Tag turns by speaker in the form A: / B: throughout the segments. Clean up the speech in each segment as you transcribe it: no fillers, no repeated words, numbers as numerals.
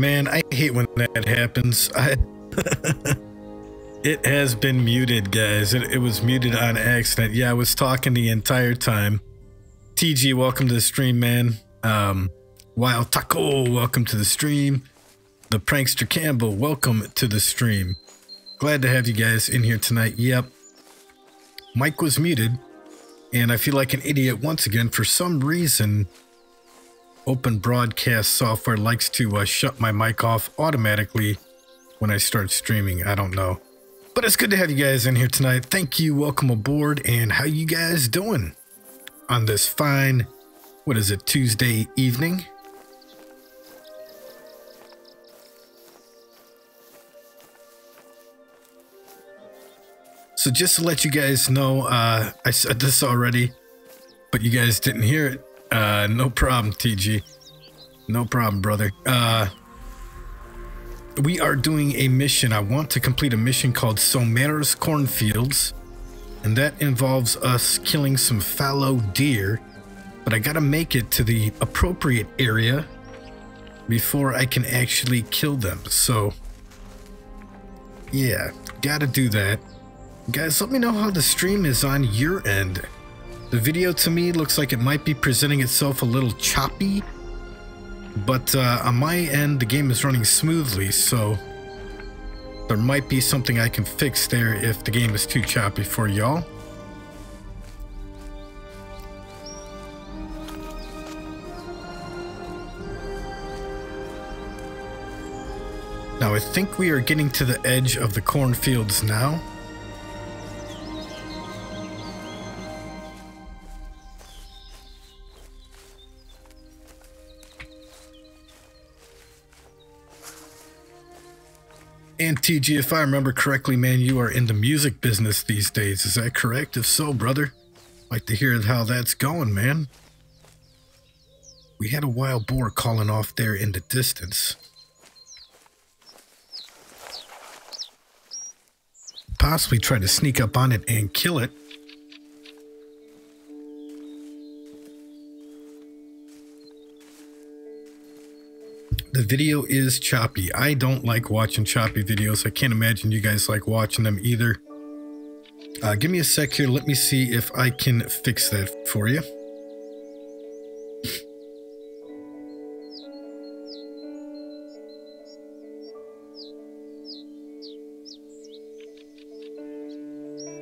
A: Man, I hate when that happens. It has been muted, guys. It was muted on accident. Yeah, I was talking the entire time. TG, welcome to the stream, man. Wild Taco, welcome to the stream. The Prankster Campbell, welcome to the stream. Glad to have you guys in here tonight. Yep. Mike was muted, and I feel like an idiot once again. For some reason, Open Broadcast software likes to shut my mic off automatically when I start streaming. I don't know. But it's good to have you guys in here tonight. Thank you. Welcome aboard. And how you guys doing on this fine, what is it, Tuesday evening? So just to let you guys know, I said this already, but you guys didn't hear it. No problem, TG. No problem, brother. We are doing a mission. I want to complete a mission called Sommer's Cornfields, and that involves us killing some fallow deer, but I gotta make it to the appropriate area before I can actually kill them. So, yeah, gotta do that. Guys, let me know how the stream is on your end. The video to me looks like it might be presenting itself a little choppy, but on my end, the game is running smoothly, so there might be something I can fix there if the game is too choppy for y'all. Now, I think we are getting to the edge of the cornfields now. And TG, if I remember correctly, man, you are in the music business these days. Is that correct? If so, brother, like to hear how that's going, man. We had a wild boar calling off there in the distance. Possibly try to sneak up on it and kill it. The video is choppy. I don't like watching choppy videos. I can't imagine you guys like watching them either. Give me a sec here. Let me see if I can fix that for you.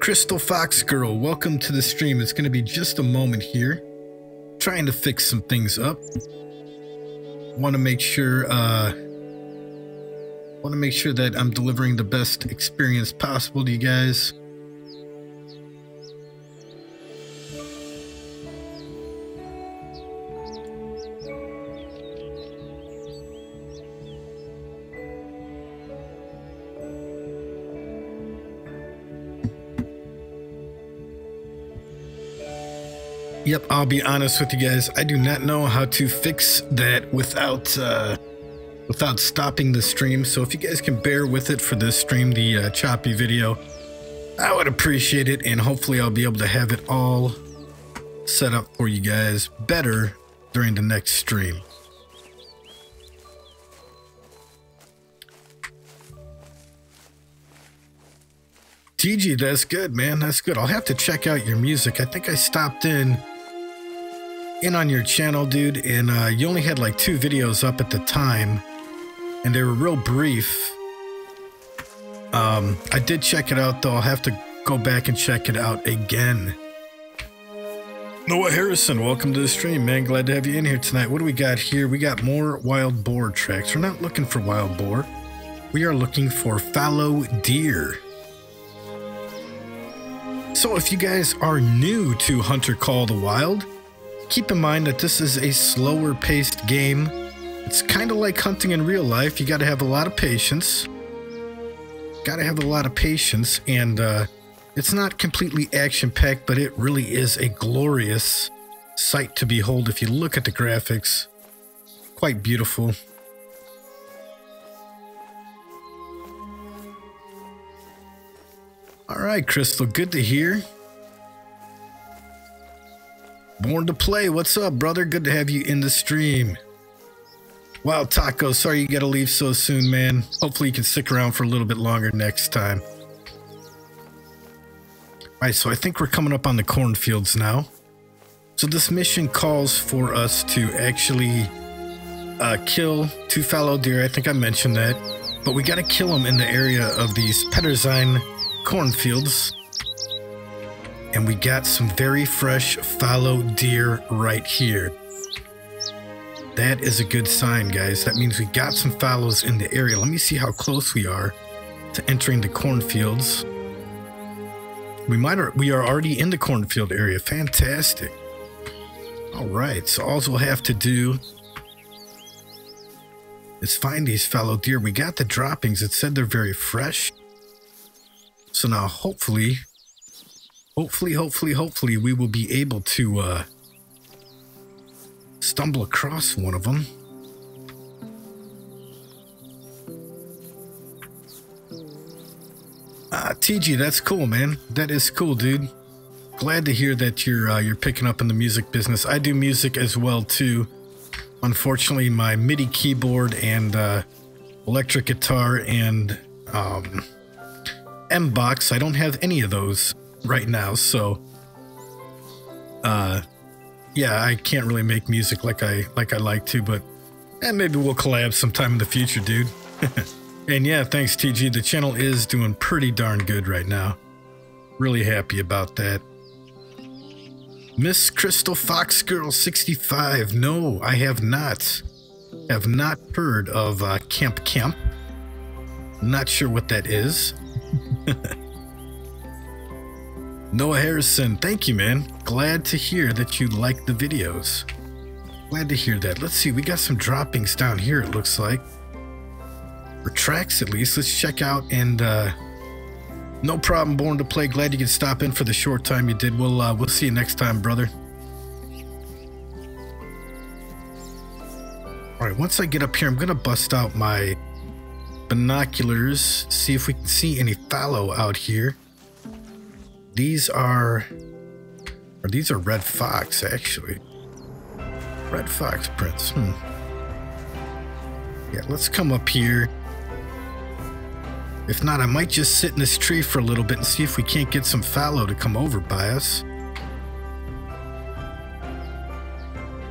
A: Crystal Fox Girl, welcome to the stream. It's going to be just a moment here. Trying to fix some things up. Want to make sure that I'm delivering the best experience possible to you guys. Yep, I'll be honest with you guys. I do not know how to fix that without stopping the stream. So if you guys can bear with it for this stream, the choppy video, I would appreciate it. And hopefully I'll be able to have it all set up for you guys better during the next stream. TG, that's good, man. That's good. I'll have to check out your music. I think I stopped in on your channel, dude, and you only had like 2 videos up at the time, and they were real brief. I did check it out, though. I'll have to go back and check it out again. Noah Harrison, welcome to the stream, man. Glad to have you in here tonight. What do we got here? We got more wild boar tracks. We're not looking for wild boar. We are looking for fallow deer. So if you guys are new to Hunter Call the Wild, keep in mind that this is a slower paced game. It's kind of like hunting in real life. You got to have a lot of patience. And it's not completely action-packed, but it really is a glorious sight to behold. If you look at the graphics, quite beautiful. All right, Crystal, good to hear. Born to Play, what's up, brother? Good to have you in the stream. Wow, Taco, sorry you gotta leave so soon, man. Hopefully you can stick around for a little bit longer next time. Alright, so I think we're coming up on the cornfields now. So this mission calls for us to actually kill 2 fallow deer. I think I mentioned that. But we gotta kill them in the area of these Pedersen cornfields. And we got some very fresh fallow deer right here. That is a good sign, guys. That means we got some fallows in the area. Let me see how close we are to entering the cornfields. We are already in the cornfield area. Fantastic. All right, so all we'll have to do is find these fallow deer. We got the droppings. It said they're very fresh. So now hopefully we will be able to stumble across one of them. TG, that's cool, man. That is cool, dude. Glad to hear that you're picking up in the music business. I do music as well too. Unfortunately, my MIDI keyboard and electric guitar and M-Box, I don't have any of those right now, so yeah, I can't really make music like I like to, but maybe we'll collab sometime in the future, dude. And yeah, thanks TG. The channel is doing pretty darn good right now. Really happy about that. Miss Crystal Fox Girl 65. No, I have not. Have not heard of Camp Camp. Not sure what that is. Noah Harrison, thank you, man. Glad to hear that you like the videos. Glad to hear that. Let's see, we got some droppings down here, it looks like. Or tracks, at least. Let's check out, and no problem, Born to Play. Glad you could stop in for the short time you did. We'll see you next time, brother. All right, once I get up here, I'm gonna bust out my binoculars, see if we can see any fallow out here. These are red fox, actually. Red fox prints. Yeah, let's come up here. If not, I might just sit in this tree for a little bit and see if we can't get some fallow to come over by us.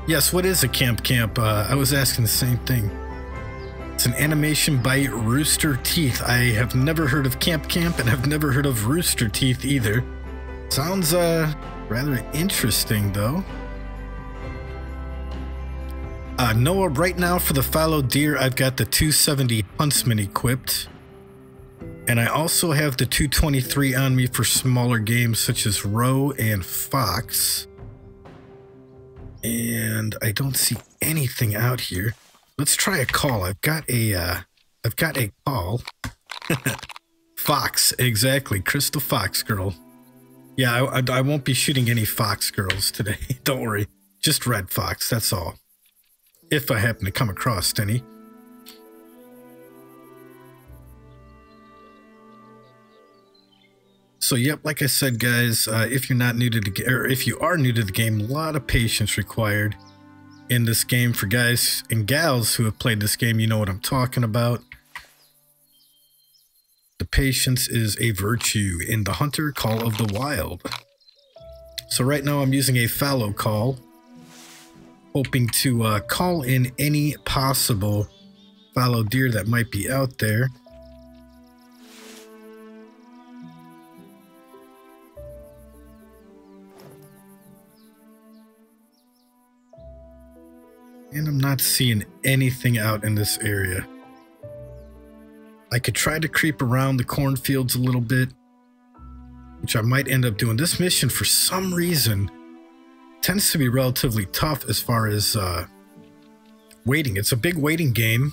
A: Yes, what is a Camp Camp? I was asking the same thing. It's an animation by Rooster Teeth. I have never heard of Camp Camp, and I've never heard of Rooster Teeth either. Sounds rather interesting, though. Noah, right now for the fallow deer, I've got the 270 Huntsman equipped. And I also have the 223 on me for smaller games such as roe and fox. And I don't see anything out here. Let's try a call. I've got a call. Fox, exactly. Crystal Fox Girl. Yeah, I won't be shooting any fox girls today. Don't worry. Just red fox, that's all. If I happen to come across any. So yep, like I said, guys, if you're not new to the game, or if you are new to the game, a lot of patience required in this game. For guys and gals who have played this game, you know what I'm talking about. The patience is a virtue in the Hunter Call of the Wild. So right now I'm using a fallow call, hoping to call in any possible fallow deer that might be out there. And I'm not seeing anything out in this area. I could try to creep around the cornfields a little bit, which I might end up doing. This mission, for some reason, tends to be relatively tough as far as waiting. It's a big waiting game.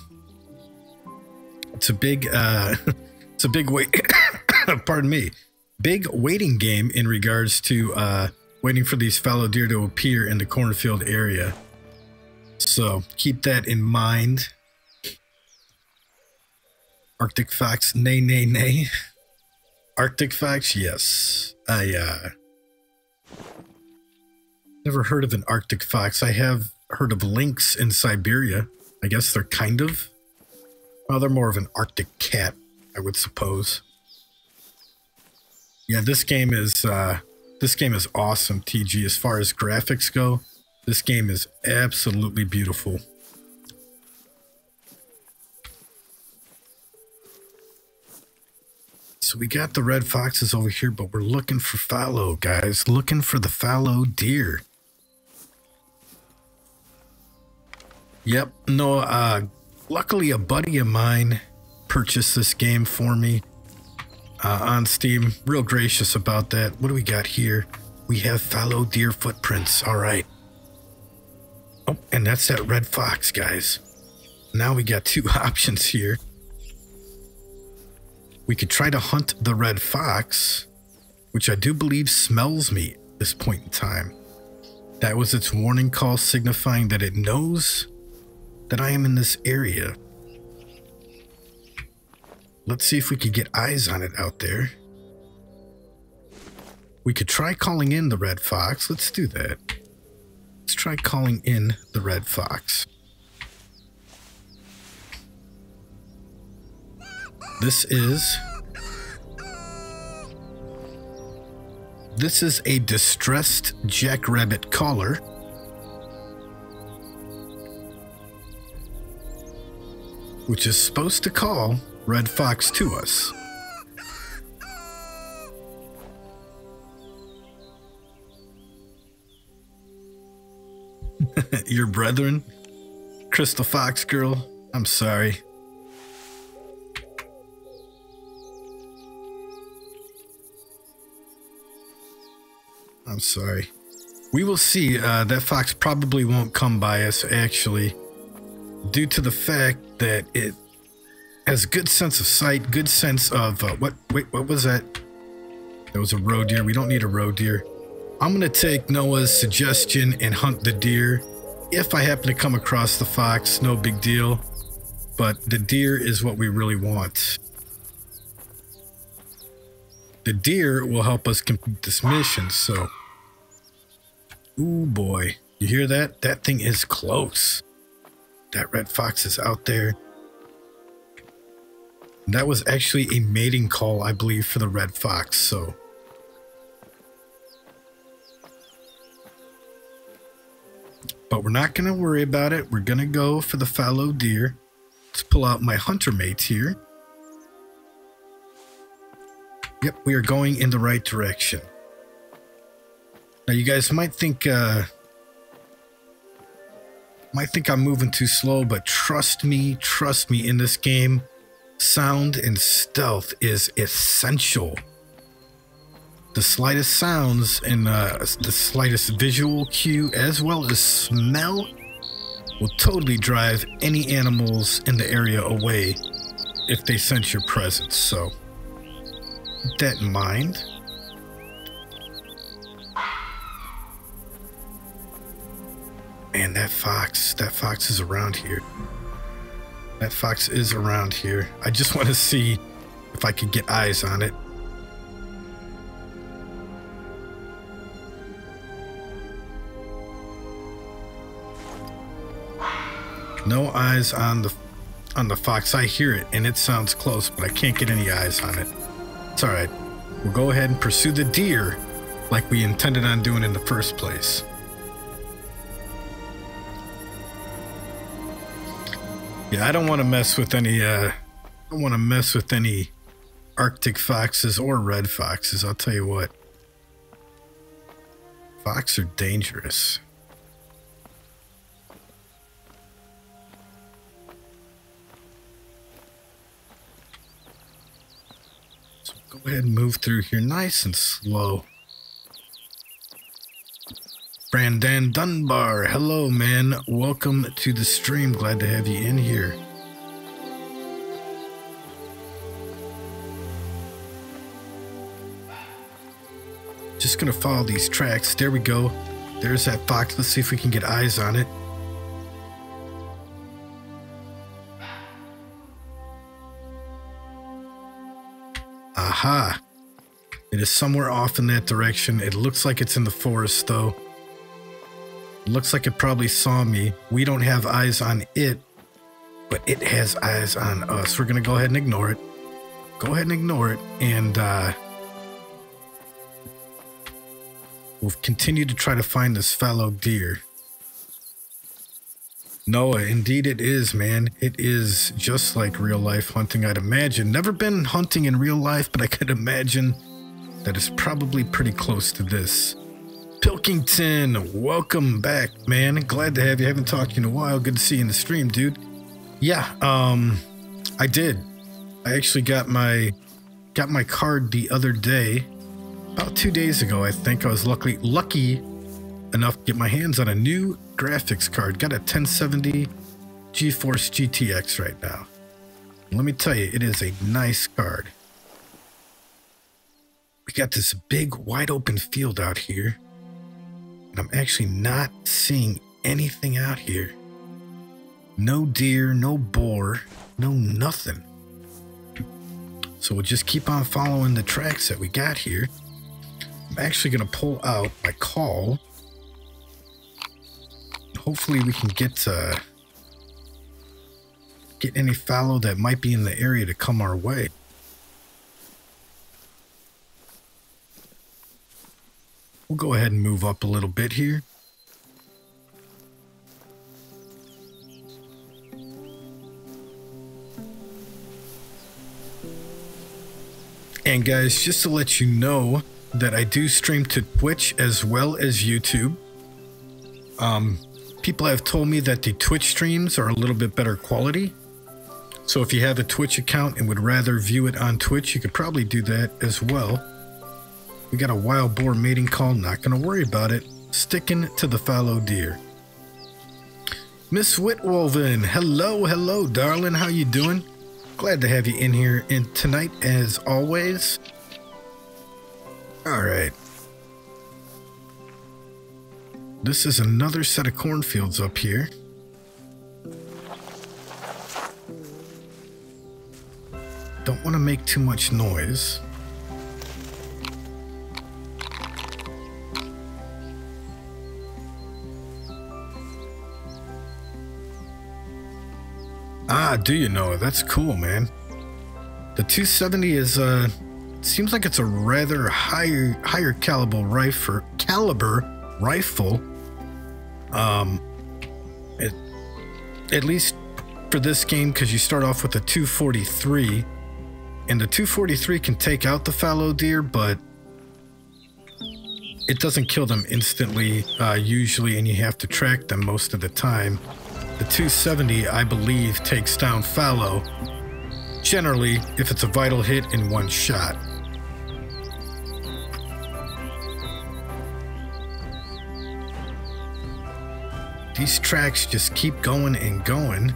A: It's a big, it's a big wait. Pardon me. Big waiting game in regards to waiting for these fallow deer to appear in the cornfield area. So keep that in mind. Arctic Fox, nay, nay, nay. Arctic Fox, yes. I never heard of an Arctic Fox. I have heard of lynx in Siberia. I guess they're kind of. Well, they're more of an Arctic cat, I would suppose. Yeah, this game is awesome, TG. As far as graphics go, this game is absolutely beautiful. So we got the red foxes over here, but we're looking for fallow, guys. Looking for the fallow deer. Yep, no, luckily a buddy of mine purchased this game for me on Steam. Real gracious about that. What do we got here? We have fallow deer footprints. All right. Oh, and that's that red fox, guys. Now we got two options here. We could try to hunt the red fox, which I do believe smells me at this point in time. That was its warning call, signifying that it knows that I am in this area. Let's see if we could get eyes on it out there. We could try calling in the red fox. Let's do that. Let's try calling in the red fox. This is a distressed jackrabbit caller. Which is supposed to call red fox to us. Your brethren? Crystal Fox Girl, I'm sorry. I'm sorry. We will see. That fox probably won't come by us, actually, due to the fact that it has good sense of sight, good sense of what was that? That was a roe deer. We don't need a roe deer. I'm gonna take Noah's suggestion and hunt the deer. If I happen to come across the fox, no big deal, but the deer is what we really want. The deer will help us complete this mission. So, ooh boy, you hear that? That thing is close. That red fox is out there. That was actually a mating call, I believe, for the red fox. So, but we're not going to worry about it. We're going to go for the fallow deer. Let's pull out my hunter mates here. Yep, we are going in the right direction. Now, you guys might think I'm moving too slow, but trust me, in this game, sound and stealth is essential. The slightest sounds and the slightest visual cue, as well as smell, will totally drive any animals in the area away if they sense your presence. So keep that in mind. Man, that fox is around here. That fox is around here. I just want to see if I could get eyes on it. No eyes on the fox. I hear it and it sounds close, but I can't get any eyes on it. It's all right. We'll go ahead and pursue the deer like we intended on doing in the first place. Yeah, I don't want to mess with any Arctic foxes or red foxes. I'll tell you what. Fox are dangerous. So go ahead and move through here nice and slow. Brandon Dunbar, hello man, welcome to the stream, glad to have you in here. Just gonna follow these tracks. There we go. There's that fox. Let's see if we can get eyes on it. Aha. It is somewhere off in that direction. It looks like it's in the forest though. Looks like it probably saw me. We don't have eyes on it, but it has eyes on us. We're going to go ahead and ignore it. Go ahead and ignore it, and we'll continue to try to find this fallow deer. Noah, indeed it is, man. It is just like real life hunting, I'd imagine. Never been hunting in real life, but I could imagine that it's probably pretty close to this. Pilkington, welcome back, man. Glad to have you. Haven't talked to you in a while. Good to see you in the stream, dude. Yeah, I did. I actually got my card the other day, about 2 days ago, I think. I was lucky enough to get my hands on a new graphics card. Got a 1070 GeForce GTX right now. Let me tell you, it is a nice card. We got this big wide open field out here, and I'm actually not seeing anything out here. No deer, no boar, no nothing. So we'll just keep on following the tracks that we got here. I'm actually going to pull out my call. Hopefully we can get any fallow that might be in the area to come our way. We'll go ahead and move up a little bit here. And guys, just to let you know that I do stream to Twitch as well as YouTube. People have told me that the Twitch streams are a little bit better quality. So if you have a Twitch account and would rather view it on Twitch, you could probably do that as well. We got a wild boar mating call, not going to worry about it. Sticking to the fallow deer. Miss Whitwolven, hello, darling. How you doing? Glad to have you in here tonight, as always. All right. This is another set of cornfields up here. Don't want to make too much noise. Ah, do you know? That's cool, man. The 270 is seems like it's a rather higher caliber rifle. At least for this game, because you start off with a 243, and the 243 can take out the fallow deer, but it doesn't kill them instantly usually, and you have to track them most of the time. The 270, I believe, takes down fallow, generally, if it's a vital hit in one shot. These tracks just keep going and going.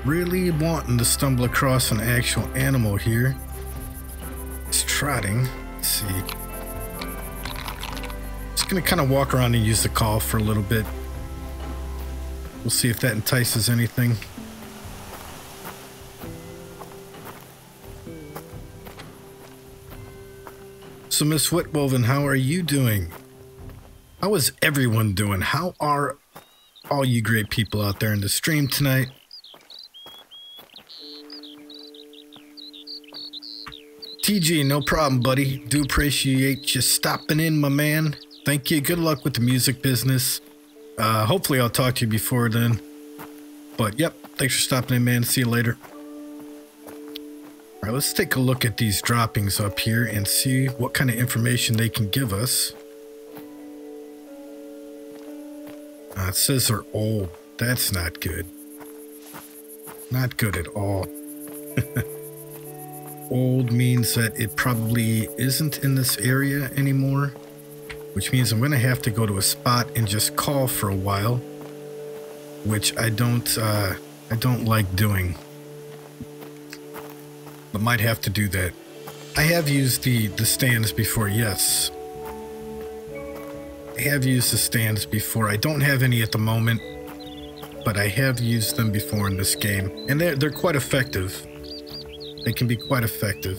A: Really wanting to stumble across an actual animal here. It's trotting. Let's see. Just gonna kind of walk around and use the call for a little bit. We'll see if that entices anything. So Miss Whitwolven, how are you doing? How is everyone doing? How are all you great people out there in the stream tonight? TG, no problem, buddy. Do appreciate you stopping in, my man. Thank you. Good luck with the music business. Hopefully I'll talk to you before then. But yep, thanks for stopping in, man. See you later. All right, let's take a look at these droppings up here and see what kind of information they can give us. It says they're old. That's not good. Not good at all. Old means that it probably isn't in this area anymore, which means I'm going to have to go to a spot and just call for a while, which I don't like doing. But might have to do that. I have used the stands before, yes. I have used the stands before. I don't have any at the moment, but I have used them before in this game, and they're quite effective. They can be quite effective.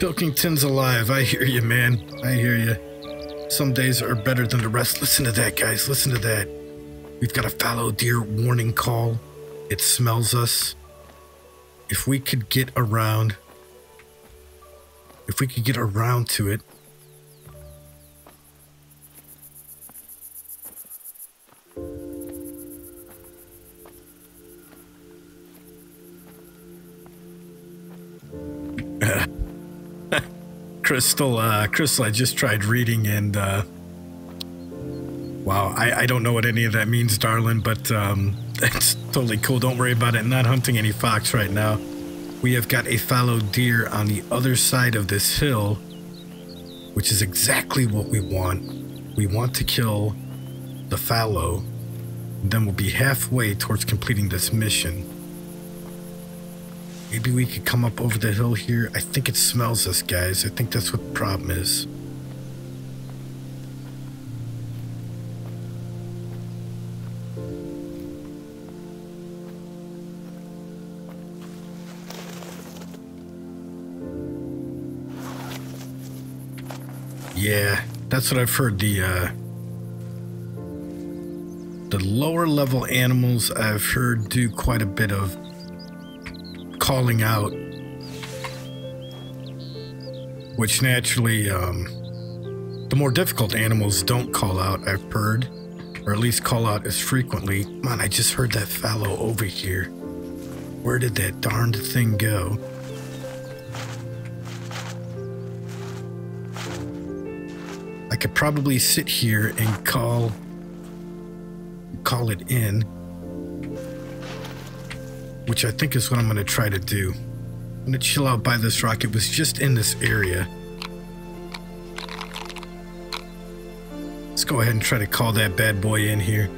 A: Pilkington's alive. I hear you, man. I hear you. Some days are better than the rest. Listen to that, guys. Listen to that. We've got a fallow deer warning call. It smells us. If we could get around... If we could get around to it... Crystal, I just tried reading and, wow, I don't know what any of that means, darling, but, it's totally cool. Don't worry about it. Not hunting any fox right now. We have got a fallow deer on the other side of this hill, which is exactly what we want. We want to kill the fallow, and then we'll be halfway towards completing this mission. Maybe we could come up over the hill here. I think it smells us, guys. I think that's what the problem is. Yeah, that's what I've heard. The lower level animals I've heard do quite a bit of calling out, which naturally the more difficult animals don't call out, I've heard, or at least call out as frequently. Man, I just heard that fallow over here. Where did that darned thing go? I could probably sit here and call it in, which I think is what I'm going to try to do. I'm going to chill out by this rock. It was just in this area. Let's go ahead and try to call that bad boy in here.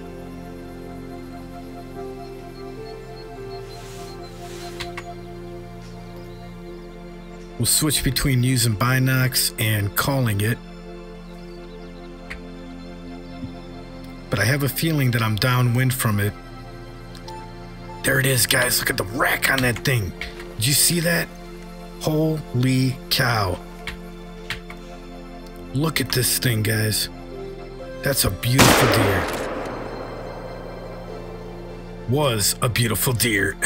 A: We'll switch between using binocs and calling it. But I have a feeling that I'm downwind from it. There it is, guys. Look at the rack on that thing. Did you see that? Holy cow. Look at this thing, guys. That's a beautiful deer. Was a beautiful deer.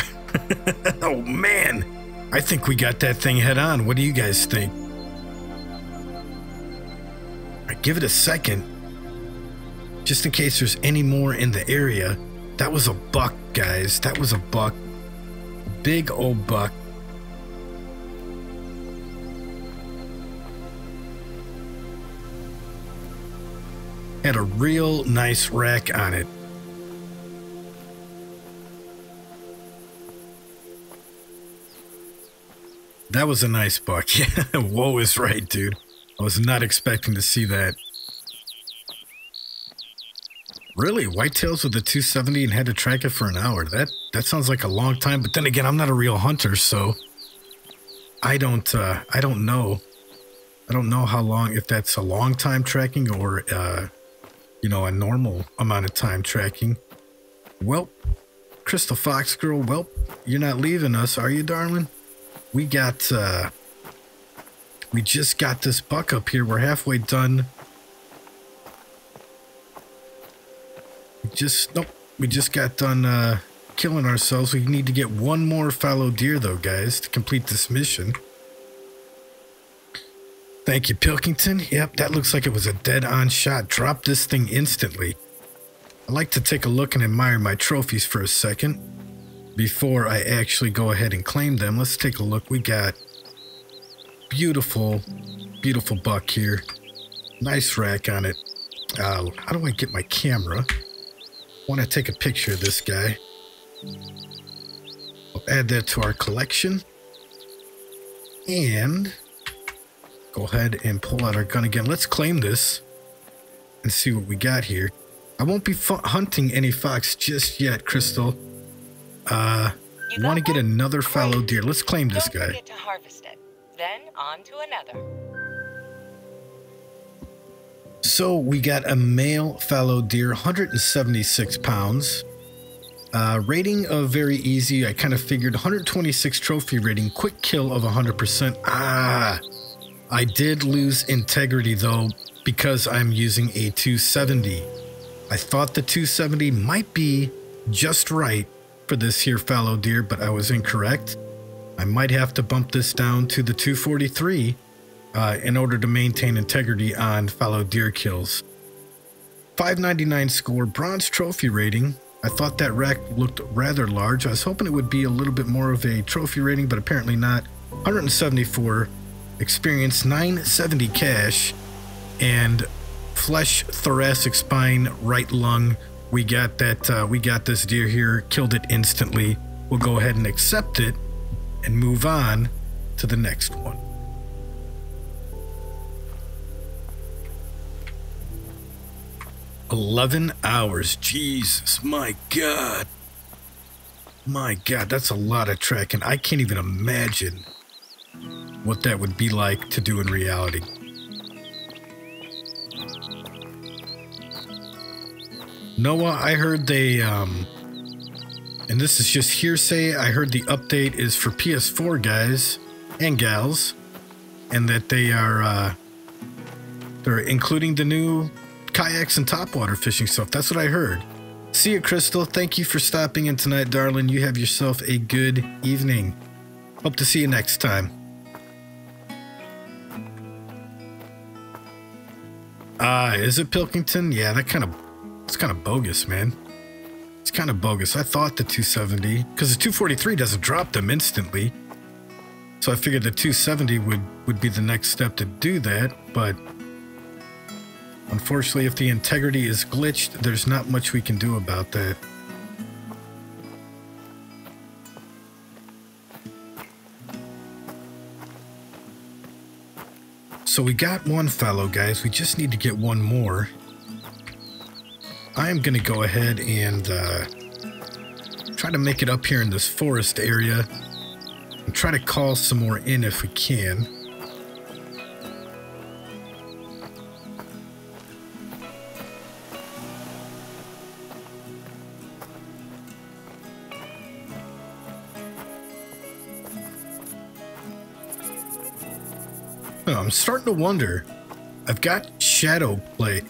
A: Oh, man. I think we got that thing head on. What do you guys think? Right, give it a second. Just in case there's any more in the area. That was a buck, guys. That was a buck. Big old buck. Had a real nice rack on it. That was a nice buck. Yeah, whoa is right, dude. I was not expecting to see that. Really? Whitetails with a 270 and had to track it for an hour. That sounds like a long time, but then again, I'm not a real hunter, so I don't know. I don't know how long, if that's a long time tracking or you know, a normal amount of time tracking. Well, Crystal Fox Girl, well, you're not leaving us, are you, darling? We just got this buck up here. We're halfway done. We just got done killing ourselves. We need to get one more fallow deer, though, guys, to complete this mission. Thank you, Pilkington. Yep, that looks like it was a dead-on shot. Drop this thing instantly. I like to take a look and admire my trophies for a second before I actually go ahead and claim them. Let's take a look. We got beautiful, beautiful buck here. Nice rack on it. How do I get my camera? I want to take a picture of this guy. I'll add that to our collection. And go ahead and pull out our gun again. Let's claim this and see what we got here. I won't be hunting any fox just yet, Crystal. You want to get another fallow deer. Let's claim this guy. Don't forget to harvest it. Then on to another. So we got a male fallow deer, 176 pounds. Rating of very easy. I kind of figured 126 trophy rating, quick kill of 100%. I did lose integrity though, because I'm using a 270. I thought the 270 might be just right for this here fallow deer, but I was incorrect. I might have to bump this down to the 243 in order to maintain integrity on fallow deer kills. 599 score, bronze trophy rating. I thought that rack looked rather large. I was hoping it would be a little bit more of a trophy rating, but apparently not. 174 experience, 970 cash, and flesh, thoracic spine, right lung. We got that. We got this deer here, killed it instantly. We'll go ahead and accept it and move on to the next one. $11 hours. Jesus, my God. My God, that's a lot of tracking. I can't even imagine what that would be like to do in reality. Noah, I heard they, and this is just hearsay, I heard the update is for PS4 guys and gals, and that they are, they're including the new kayaks and topwater fishing stuff. That's what I heard. See you, Crystal. Thank you for stopping in tonight, darling. You have yourself a good evening. Hope to see you next time. Is it Pilkington? Yeah, it's kind of bogus, man. It's kind of bogus. I thought the 270, because the 243 doesn't drop them instantly. So I figured the 270 would be the next step to do that, but unfortunately, if the integrity is glitched, there's not much we can do about that. So we got one fallow, guys. We just need to get one more. I'm going to go ahead and try to make it up here in this forest area and try to call some more in if we can. I'm starting to wonder. I've got shadow play.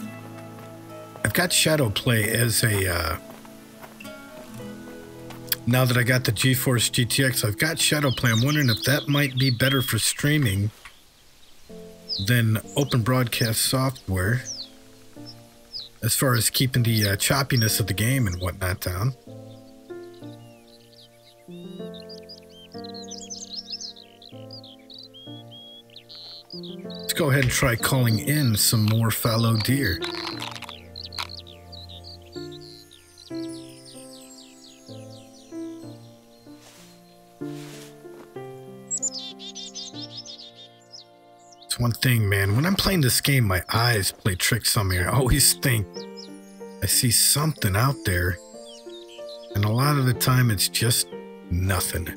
A: I've got shadow play as a now that I got the GeForce GTX, I've got shadow play. I'm wondering if that might be better for streaming than open broadcast software as far as keeping the choppiness of the game and whatnot down. Let's go ahead and try calling in some more fallow deer. It's one thing, man. When I'm playing this game, my eyes play tricks on me. I always think I see something out there, and a lot of the time it's just nothing.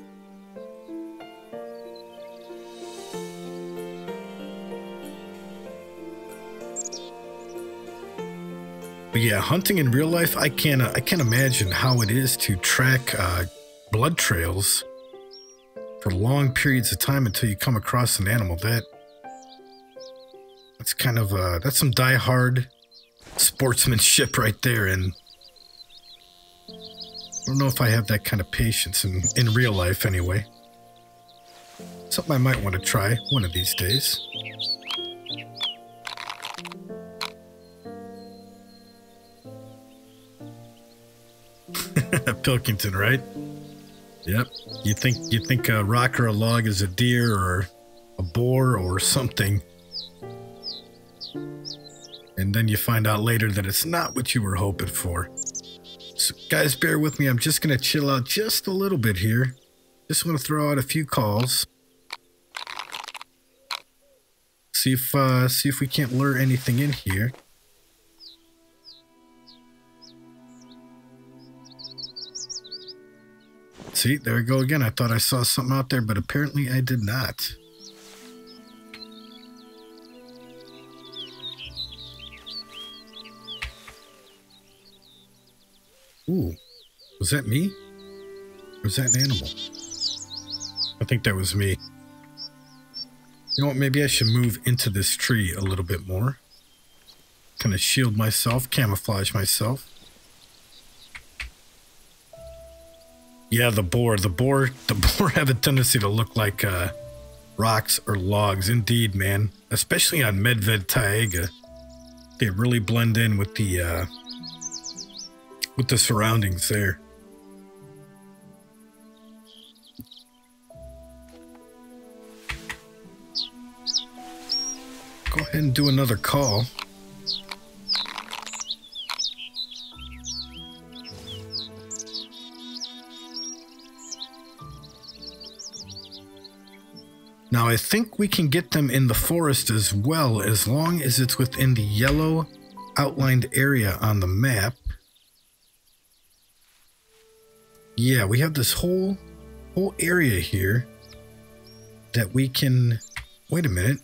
A: But yeah, hunting in real life, I can't imagine how it is to track blood trails for long periods of time until you come across an animal. That's kind of that's some die-hard sportsmanship right there, and I don't know if I have that kind of patience in real life anyway. Something I might want to try one of these days. Pilkington, right? Yep. You think a rock or a log is a deer or a boar or something, and then you find out later that it's not what you were hoping for. So guys, bear with me. I'm just gonna chill out just a little bit here. Just want to throw out a few calls. See if we can't lure anything in here. See, there we go again. I thought I saw something out there, but apparently I did not. Ooh, was that me? Or was that an animal? I think that was me. You know what? Maybe I should move into this tree a little bit more. Kind of shield myself, camouflage myself. Yeah, the boar have a tendency to look like rocks or logs. Indeed, man. Especially on Medved Taiga. They really blend in with the surroundings there. Go ahead and do another call. Now I think we can get them in the forest as well, as long as it's within the yellow outlined area on the map. Yeah, we have this whole area here that we can... Wait a minute.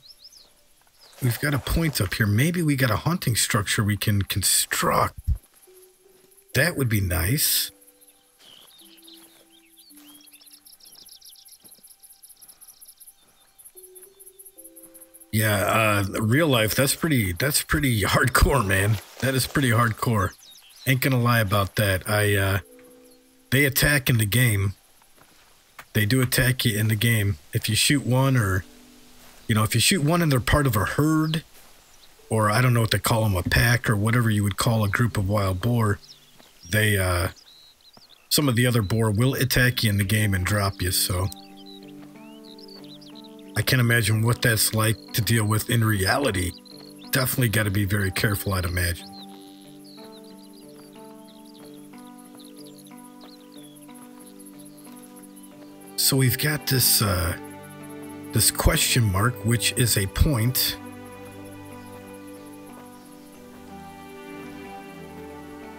A: We've got a point up here. Maybe we got a hunting structure we can construct. That would be nice. Yeah, real life, that's pretty hardcore, man. That is pretty hardcore. Ain't gonna lie about that. They attack in the game. They do attack you in the game. If you shoot one, or, you know, if you shoot one and they're part of a herd, or I don't know what they call them, a pack, or whatever you would call a group of wild boar, they, some of the other boar will attack you in the game and drop you, so... I can't imagine what that's like to deal with in reality. Definitely got to be very careful, I'd imagine. So we've got this this question mark, which is a point.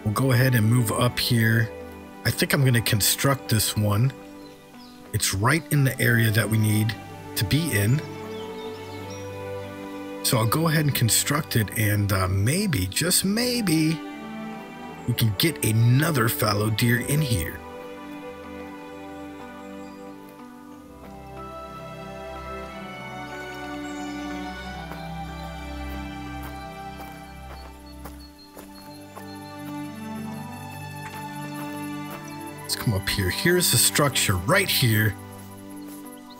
A: We'll go ahead and move up here. I think I'm going to construct this one. It's right in the area that we need to be in. So I'll go ahead and construct it, and maybe, just maybe, we can get another fallow deer in here. Let's come up here. Here's the structure right here.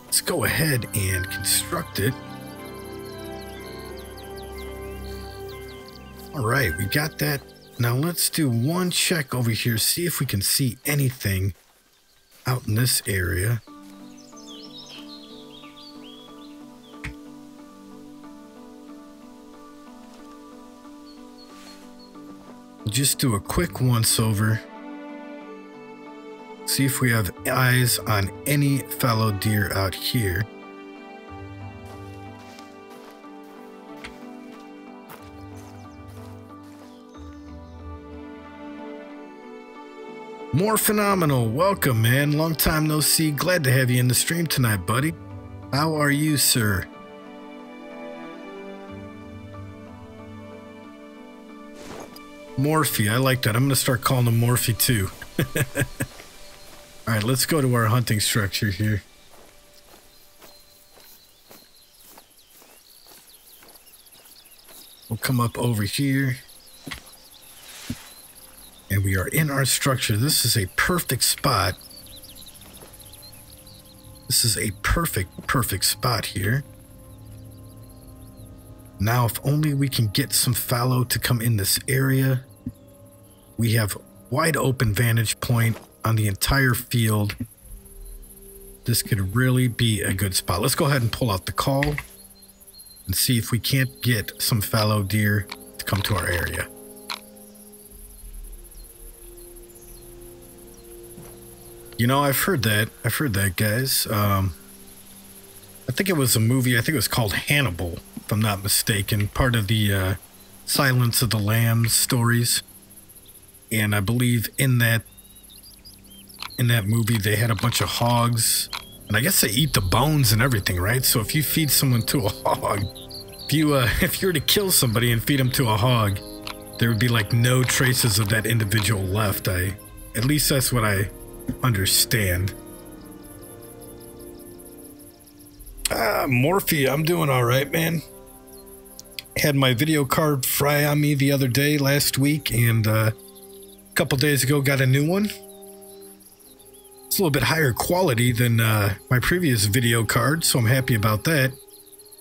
A: Let's go ahead and construct it. All right, we got that. Now let's do one check over here, see if we can see anything out in this area. We'll just do a quick once over. See if we have eyes on any fallow deer out here. More Phenomenal, welcome, man. Long time no see. Glad to have you in the stream tonight, buddy. How are you, sir? Morphe, I like that. I'm gonna start calling him Morphe too. All right, let's go to our hunting structure here. We'll come up over here. And we are in our structure. This is a perfect spot. This is a perfect spot here. Now, if only we can get some fallow to come in this area. We have wide open vantage point on the entire field. This could really be a good spot. Let's go ahead and pull out the call and see if we can't get some fallow deer to come to our area. You know, I've heard that, guys. I think it was a movie. I think it was called Hannibal, if I'm not mistaken. Part of the Silence of the Lambs stories. And I believe in that movie, they had a bunch of hogs, and I guess they eat the bones and everything, right? So if you feed someone to a hog, if you were to kill somebody and feed them to a hog, there would be like no traces of that individual left. At least that's what I understand. Morphe, I'm doing all right, man. Had my video card fry on me the other day, last week, and a couple days ago got a new one. It's a little bit higher quality than my previous video card, so I'm happy about that.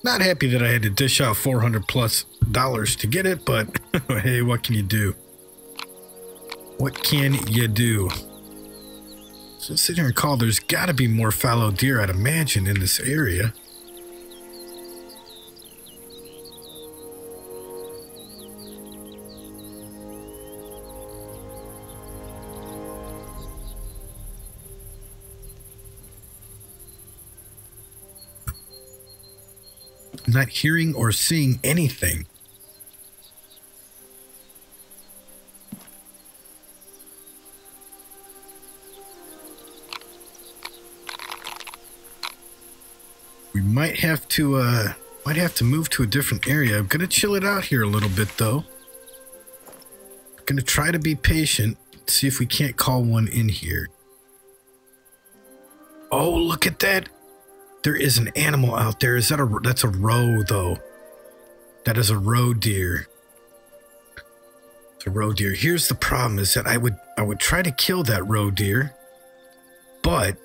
A: Not happy that I had to dish out $400+ to get it, but hey, what can you do? What can you do? So sit here and call. There's got to be more fallow deer, I'd imagine, in this area. I'm not hearing or seeing anything. We might have to move to a different area. I'm gonna chill it out here a little bit though. I'm gonna try to be patient, see if we can't call one in here. Oh, look at that. There is an animal out there. Is that that's a roe though? That is a roe deer. It's a roe deer. Here's the problem is that I would try to kill that roe deer, but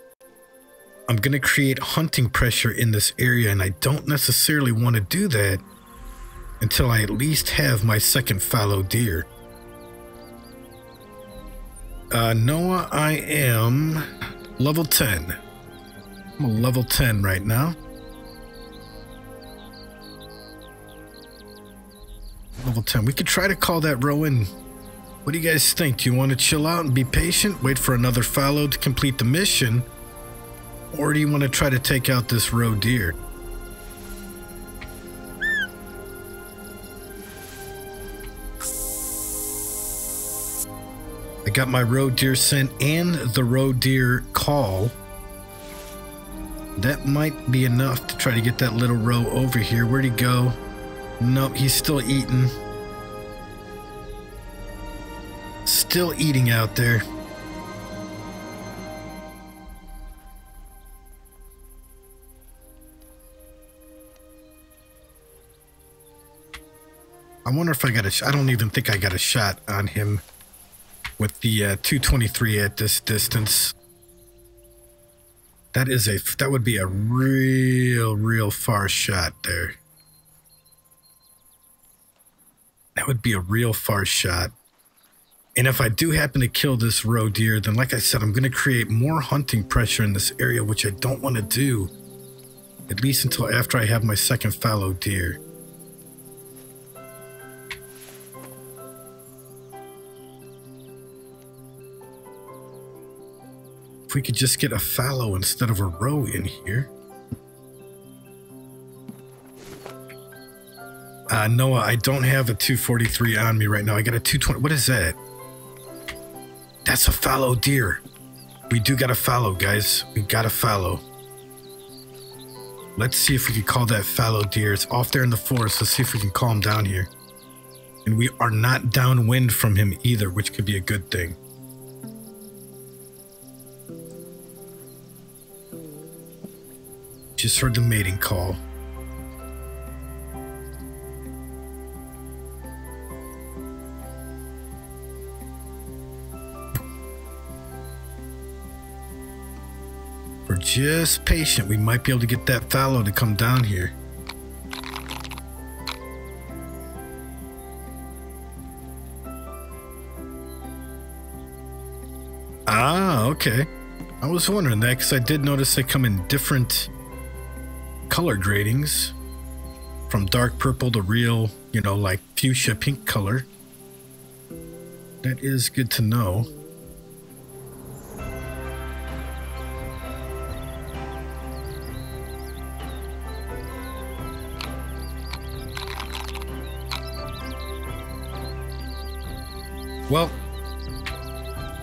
A: I'm going to create hunting pressure in this area, and I don't necessarily want to do that until I at least have my second fallow deer. Noah, I am level 10. I'm a level 10 right now. Level 10. We could try to call that row in. What do you guys think? Do you want to chill out and be patient? Wait for another fallow to complete the mission? Or do you want to try to take out this roe deer? I got my roe deer scent and the roe deer call. That might be enough to try to get that little roe over here. Where'd he go? Nope, he's still eating. Still eating out there. I wonder if I got a shot. I don't even think I got a shot on him with the 223 at this distance. That would be a real far shot there. That would be a real far shot. And if I do happen to kill this roe deer, then like I said, I'm going to create more hunting pressure in this area, which I don't want to do, at least until after I have my second fallow deer. If we could just get a fallow instead of a roe in here. Noah, I don't have a 243 on me right now. I got a 220. What is that? That's a fallow deer. We do got a fallow, guys. We got a fallow. Let's see if we can call that fallow deer. It's off there in the forest. Let's see if we can call him down here. And we are not downwind from him either, which could be a good thing. Just heard the mating call. We're just patient. We might be able to get that fallow to come down here. Ah, okay. I was wondering that because I did notice they come in different color gradings, from dark purple to real, you know, like fuchsia pink color. That is good to know. Well,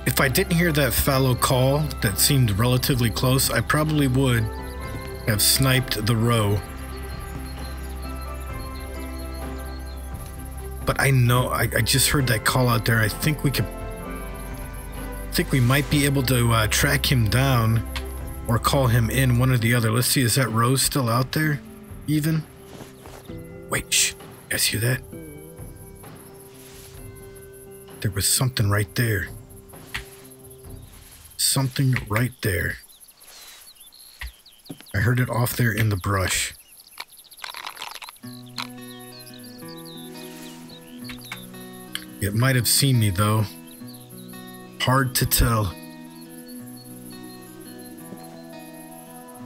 A: if I didn't hear that fallow call that seemed relatively close, I probably would have sniped the roe. But I know, I just heard that call out there. I think we might be able to track him down or call him in, one or the other. Let's see, is that Rose still out there? Even? Wait, shh. You guys hear that? There was something right there. Something right there. I heard it off there in the brush. It might have seen me though. Hard to tell.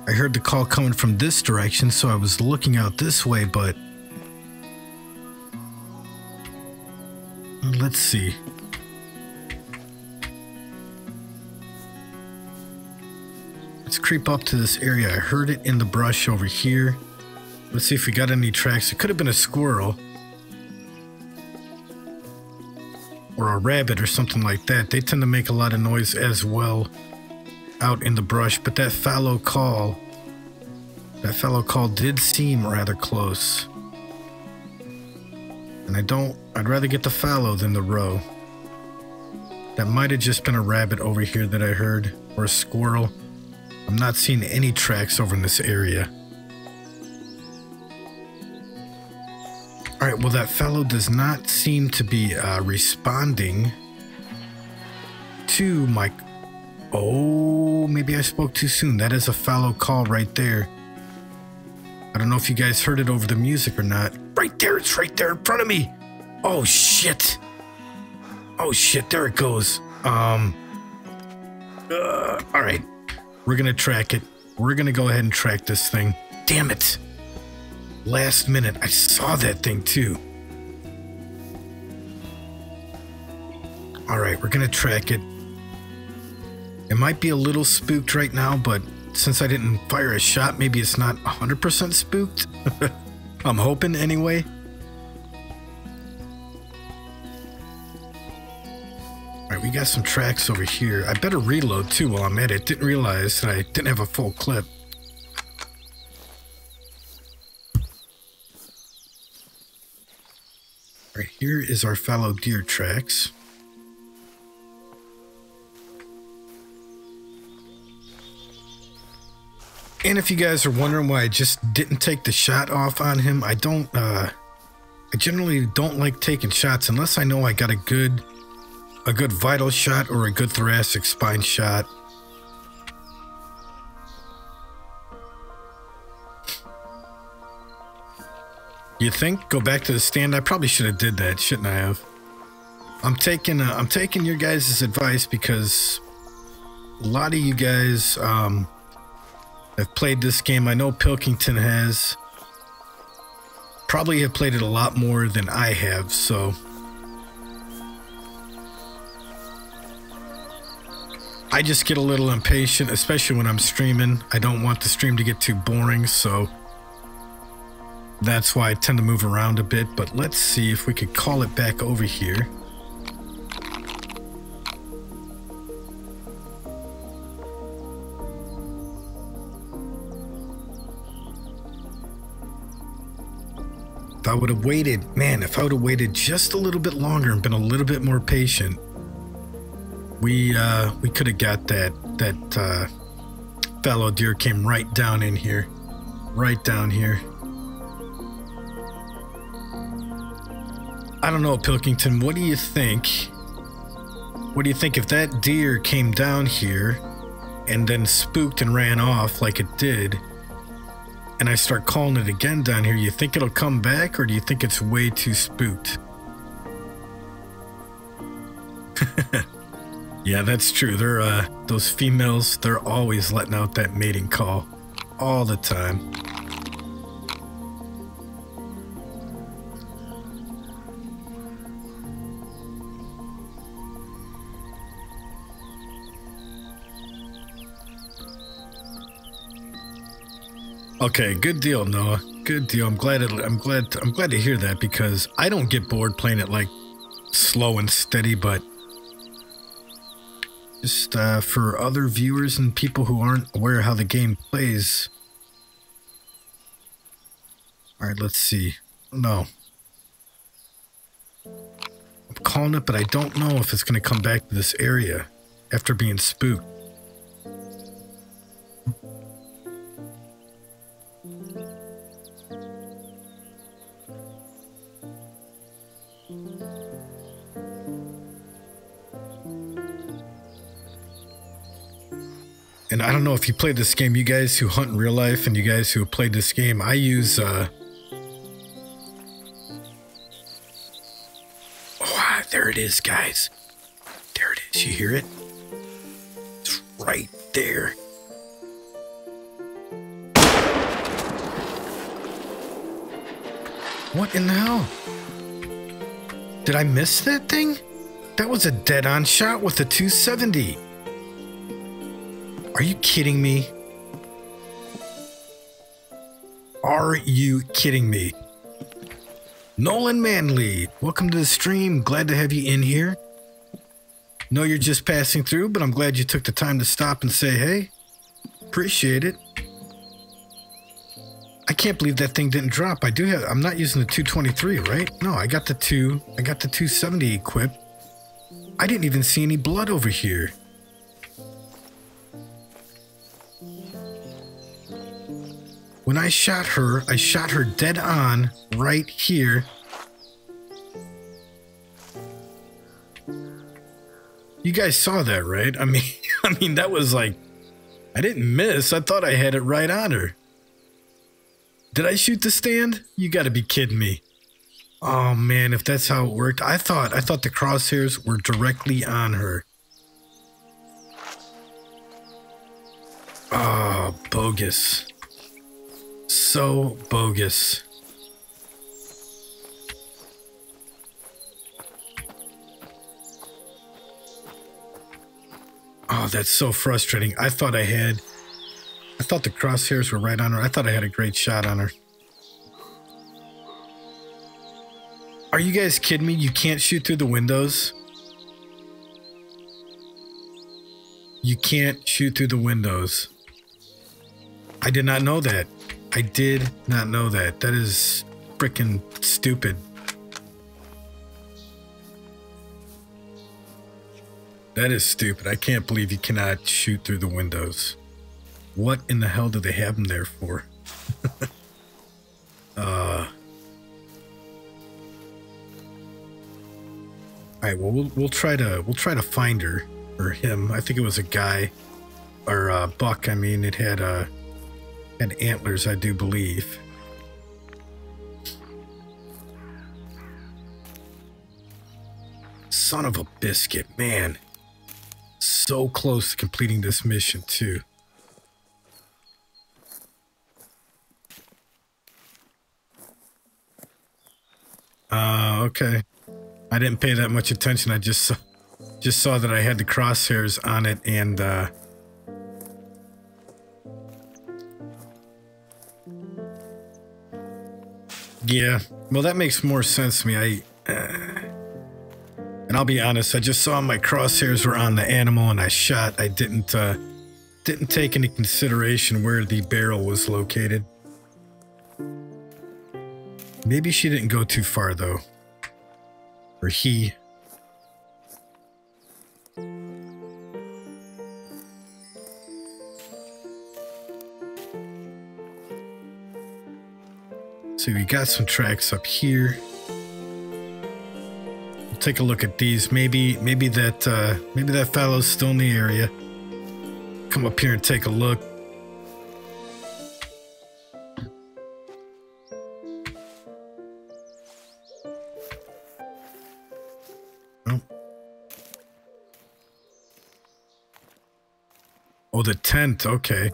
A: I heard the call coming from this direction, so I was looking out this way, but let's see. Let's creep up to this area. I heard it in the brush over here. Let's see if we got any tracks. It could have been a squirrel or a rabbit or something like that. They tend to make a lot of noise as well out in the brush, but that fallow call did seem rather close. And I'd rather get the fallow than the roe. That might have just been a rabbit over here that I heard, or a squirrel. I'm not seeing any tracks over in this area. Alright, well that fallow does not seem to be responding to my... Oh, maybe I spoke too soon. That is a fallow call right there. I don't know if you guys heard it over the music or not. Right there, it's right there in front of me. Oh shit. Oh shit, there it goes. Alright. We're gonna track it. We're gonna go ahead and track this thing. Damn it. Last minute, I saw that thing too. Alright, we're gonna track it. It might be a little spooked right now, but since I didn't fire a shot, maybe it's not 100% spooked. I'm hoping anyway. Alright, we got some tracks over here. I better reload too while I'm at it. Didn't realize that I didn't have a full clip. Alright, here is our fallow deer tracks. And if you guys are wondering why I just didn't take the shot off on him, I generally don't like taking shots unless I know I got a good vital shot or a good thoracic spine shot. You think? Go back to the stand? I probably should have did that, shouldn't I have? I'm taking your guys' advice because a lot of you guys have played this game. I know Pilkington has. Probably have played it a lot more than I have, so I just get a little impatient, especially when I'm streaming. I don't want the stream to get too boring, so that's why I tend to move around a bit. But let's see if we could call it back over here. If I would have waited, man, if I would have waited just a little bit longer and been a little bit more patient, we could have got that fallow deer came right down in here, right down here. I don't know, Pilkington, what do you think? What do you think if that deer came down here and then spooked and ran off like it did, and I start calling it again down here, you think it'll come back, or do you think it's way too spooked? Yeah, that's true. They're those females, they're always letting out that mating call all the time. Okay, good deal, Noah. Good deal. I'm glad to hear that, because I don't get bored playing it like slow and steady, but just for other viewers and people who aren't aware of how the game plays. All right, let's see. No. I'm calling it, but I don't know if it's going to come back to this area after being spooked. And I don't know if you played this game, you guys who hunt in real life and you guys who have played this game, I use, oh, there it is, guys. There it is. You hear it? It's right there. What in the hell? Did I miss that thing? That was a dead-on shot with a 270. Are you kidding me? Are you kidding me? Nolan Manley, welcome to the stream. Glad to have you in here. Know you're just passing through, but I'm glad you took the time to stop and say hey. Appreciate it. I can't believe that thing didn't drop. I'm not using the 223, right? No, I got the 270 equipped. I didn't even see any blood over here. When I shot her dead on right here. You guys saw that, right? I mean, that was like, I didn't miss. I thought I had it right on her. Did I shoot the stand? You gotta be kidding me. Oh man, if that's how it worked. I thought the crosshairs were directly on her. Oh, bogus. So bogus. Oh, that's so frustrating. I thought the crosshairs were right on her. I thought I had a great shot on her. Are you guys kidding me? You can't shoot through the windows? You can't shoot through the windows. I did not know that. I did not know that. That is freaking stupid. That is stupid. I can't believe you cannot shoot through the windows. What in the hell do they have them there for? All right, well, we'll try to find her or him. I think it was a guy or a buck. I mean, it had antlers, I do believe. Son of a biscuit, man. So close to completing this mission too. Okay. I didn't pay that much attention. I just saw that I had the crosshairs on it, and yeah, well, that makes more sense to me. And I'll be honest, I just saw my crosshairs were on the animal and I shot. I didn't take into consideration where the barrel was located. Maybe she didn't go too far though. Or he. So we got some tracks up here. We'll take a look at these. Maybe that fellow's still in the area. Come up here and take a look. Oh, the tent. Okay.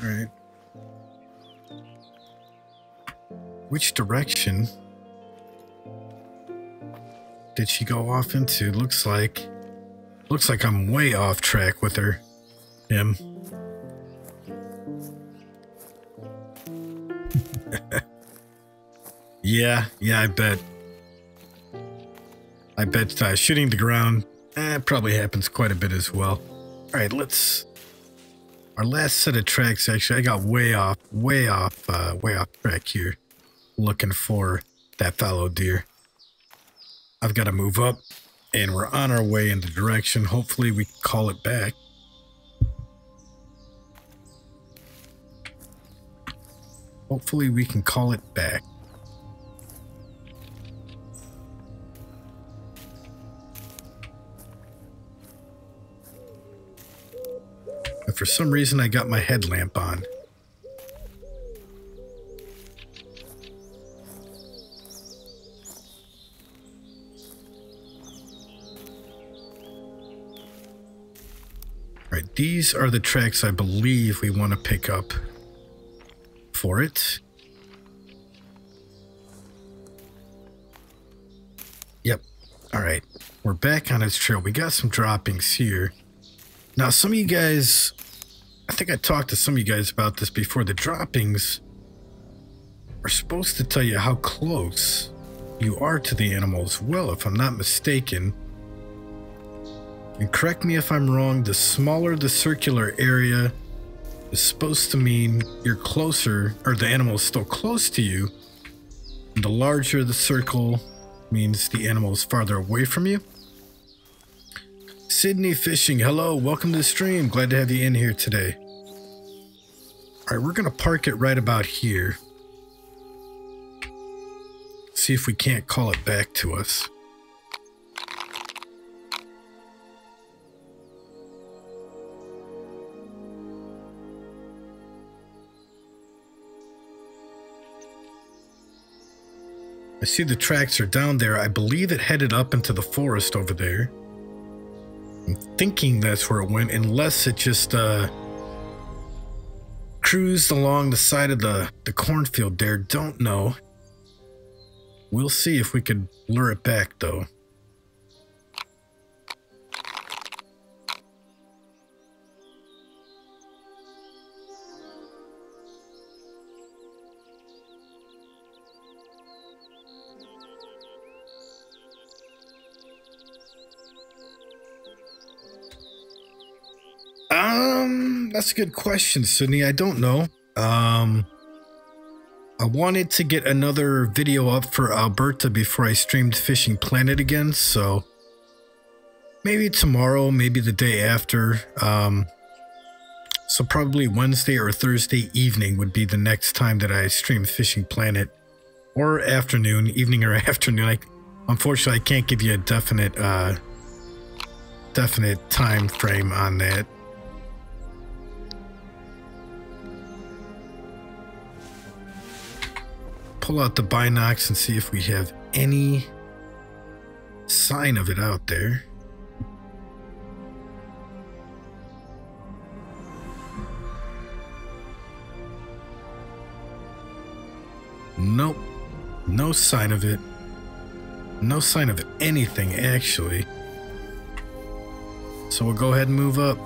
A: All right. Which direction did she go off into? Looks like I'm way off track with him. Yeah, I bet shooting the ground probably happens quite a bit as well. All right, our last set of tracks, actually, I got way off track here, looking for that fallow deer. I've got to move up, and we're on our way in the direction. Hopefully we can call it back. Hopefully we can call it back. But for some reason, I got my headlamp on. All right, these are the tracks I believe we want to pick up for it. Yep. All right. We're back on its trail. We got some droppings here. Now, some of you guys, I think I talked to some of you guys about this before. The droppings are supposed to tell you how close you are to the animals. Well, if I'm not mistaken, and correct me if I'm wrong, the smaller the circular area is supposed to mean you're closer, or the animal is still close to you. And the larger the circle means the animal is farther away from you. Sydney Fishing, hello, welcome to the stream. Glad to have you in here today. All right, we're going to park it right about here. See if we can't call it back to us. I see the tracks are down there. I believe it headed up into the forest over there. I'm thinking that's where it went, unless it just cruised along the side of the cornfield there. Don't know. We'll see if we could lure it back, though. That's a good question, Sydney. I don't know. I wanted to get another video up for Alberta before I streamed Fishing Planet again, so maybe tomorrow, maybe the day after. So probably Wednesday or Thursday evening would be the next time that I stream Fishing Planet, or afternoon, evening or afternoon. Unfortunately, I can't give you a definite time frame on that. Pull out the binocs and see if we have any sign of it out there. Nope. No sign of it. No sign of anything, actually. So we'll go ahead and move up.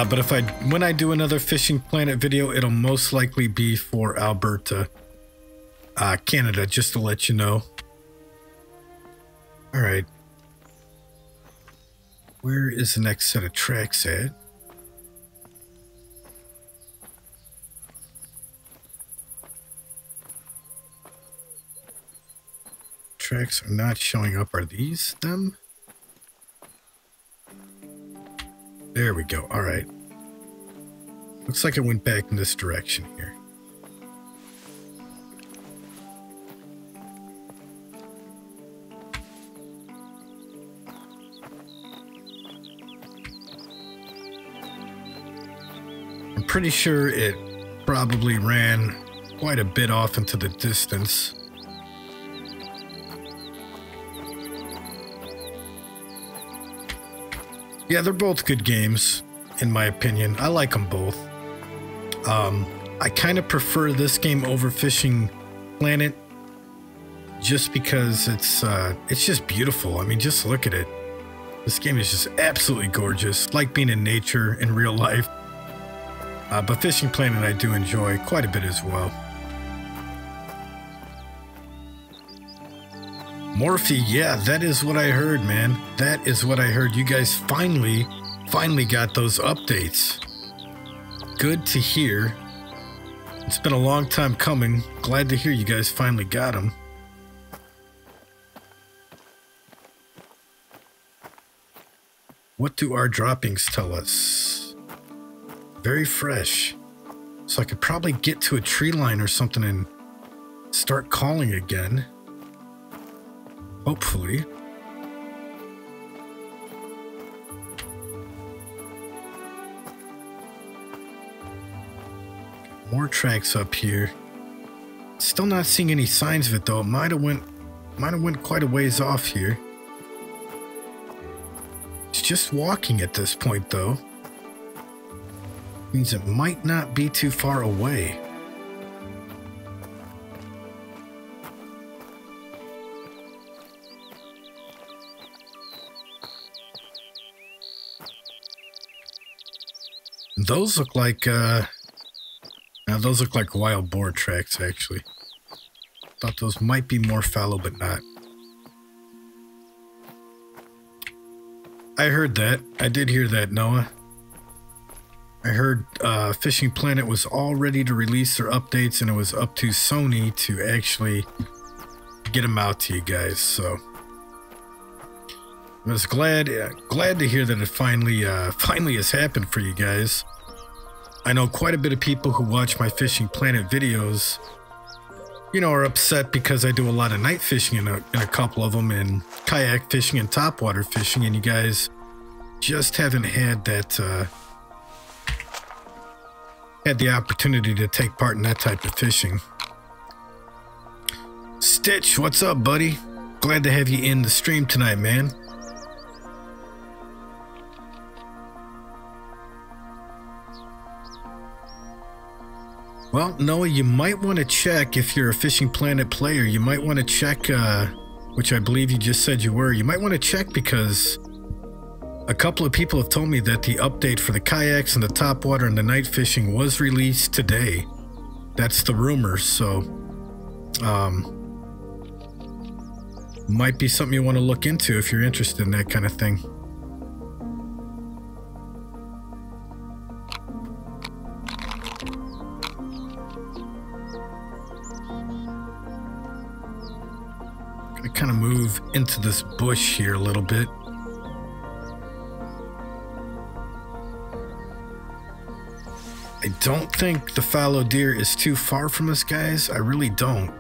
A: But when I do another Fishing Planet video, it'll most likely be for Alberta, Canada, just to let you know. All right. Where is the next set of tracks at? Tracks are not showing up. Are these them? There we go. All right. Looks like it went back in this direction here. I'm pretty sure it probably ran quite a bit off into the distance. Yeah, they're both good games, in my opinion. I like them both. I kind of prefer this game over Fishing Planet just because it's just beautiful. I mean, just look at it. This game is just absolutely gorgeous. Like being in nature in real life. But Fishing Planet I do enjoy quite a bit as well. Morphe, yeah, that is what I heard, man. That is what I heard. You guys finally got those updates. Good to hear. It's been a long time coming. Glad to hear you guys finally got them. What do our droppings tell us? Very fresh. So I could probably get to a tree line or something and start calling again. Hopefully. More tracks up here. Still not seeing any signs of it though. It might have went quite a ways off here. It's just walking at this point though. Means it might not be too far away. Those look like those look like wild boar tracks actually. Thought those might be more fallow, but not. I heard that. I did hear that, Noah. I heard Fishing Planet was all ready to release their updates, and it was up to Sony to actually get them out to you guys. So I was glad to hear that it finally has happened for you guys. I know quite a bit of people who watch my Fishing Planet videos, you know, are upset because I do a lot of night fishing in a couple of them, and kayak fishing and topwater fishing, and you guys just haven't had that had the opportunity to take part in that type of fishing. Stitch, what's up, buddy? Glad to have you in the stream tonight, man. Well, Noah, you might want to check, if you're a Fishing Planet player, you might want to check, which I believe you just said you were, you might want to check because a couple of people have told me that the update for the kayaks and the topwater and the night fishing was released today. That's the rumor, so might be something you want to look into if you're interested in that kind of thing. Kind of move into this bush here a little bit. I don't think the fallow deer is too far from us, guys. I really don't.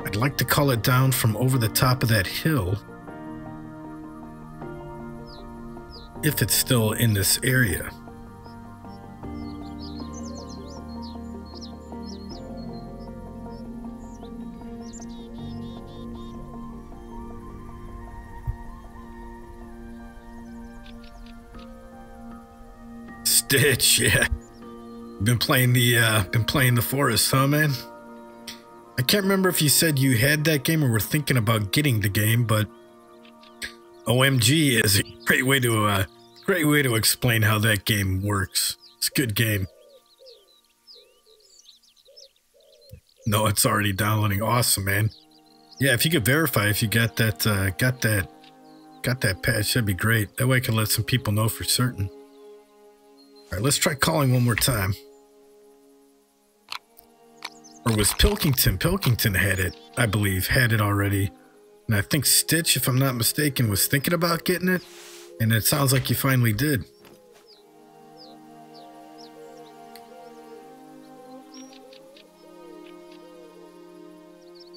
A: I'd like to call it down from over the top of that hill, if it's still in this area. Stitch, yeah. Been playing the forest, huh, man? I can't remember if you said you had that game or were thinking about getting the game, but OMG is a great way to explain how that game works. It's a good game. No, it's already downloading. Awesome, man. Yeah, if you could verify if you got that patch, that'd be great. That way I can let some people know for certain. All right, let's try calling one more time. Or was Pilkington? Pilkington had it, I believe, had it already. And I think Stitch, if I'm not mistaken, was thinking about getting it. And it sounds like you finally did.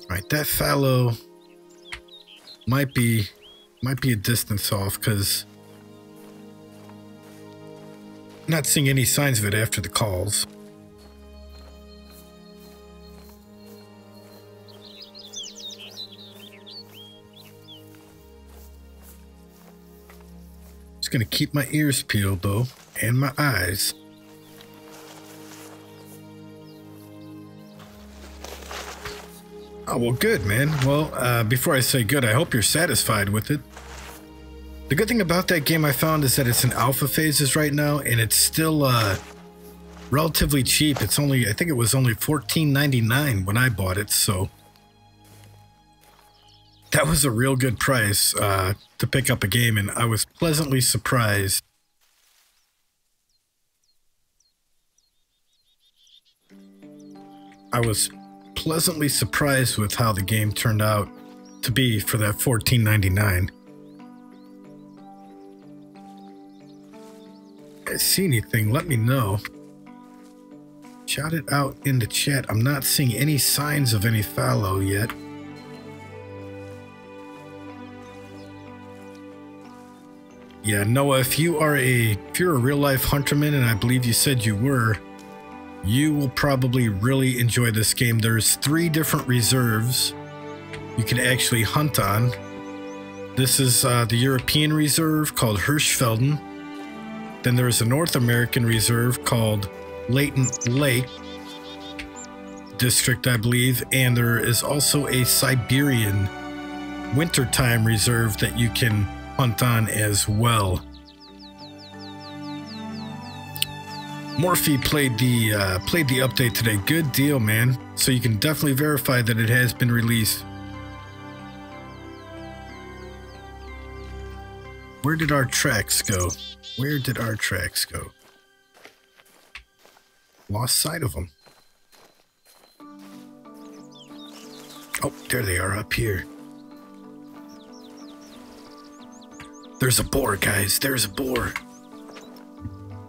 A: All right, that fallow might be a distance off because not seeing any signs of it after the calls. Just gonna keep my ears peeled though, and my eyes. Oh, well, good, man. Well, before I say good, I hope you're satisfied with it. The good thing about that game I found is that it's in alpha phases right now, and it's still relatively cheap. It's only, I think it was only $14.99 when I bought it, so that was a real good price to pick up a game, and I was pleasantly surprised. I was pleasantly surprised with how the game turned out to be for that $14.99. guys see anything, let me know. Shout it out in the chat. I'm not seeing any signs of any fallow yet. Yeah, Noah, if you're a real life hunterman, and I believe you said you were, you will probably really enjoy this game. There's 3 different reserves you can actually hunt on. This is the European reserve called Hirschfelden. Then there's a North American reserve called Latent Lake District, I believe. And there is also a Siberian wintertime reserve that you can hunt on as well. Morphe played the update today. Good deal, man. So you can definitely verify that it has been released. Where did our tracks go? Where did our tracks go? Lost sight of them. Oh, there they are up here. There's a boar, guys. There's a boar.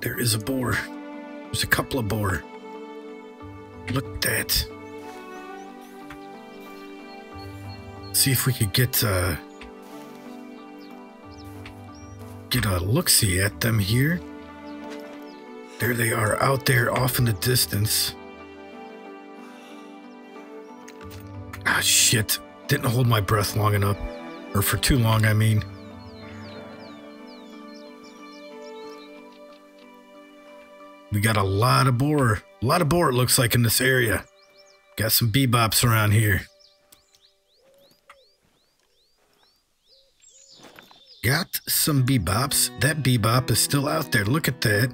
A: There is a boar. There's a couple of boar. Look at that. See if we could get a look-see at them here. There they are out there off in the distance. Ah, shit. Didn't hold my breath long enough. Or for too long, I mean. We got a lot of boar. A lot of boar, it looks like, in this area. Got some bebops around here. Got some bebops. That bebop is still out there. Look at that.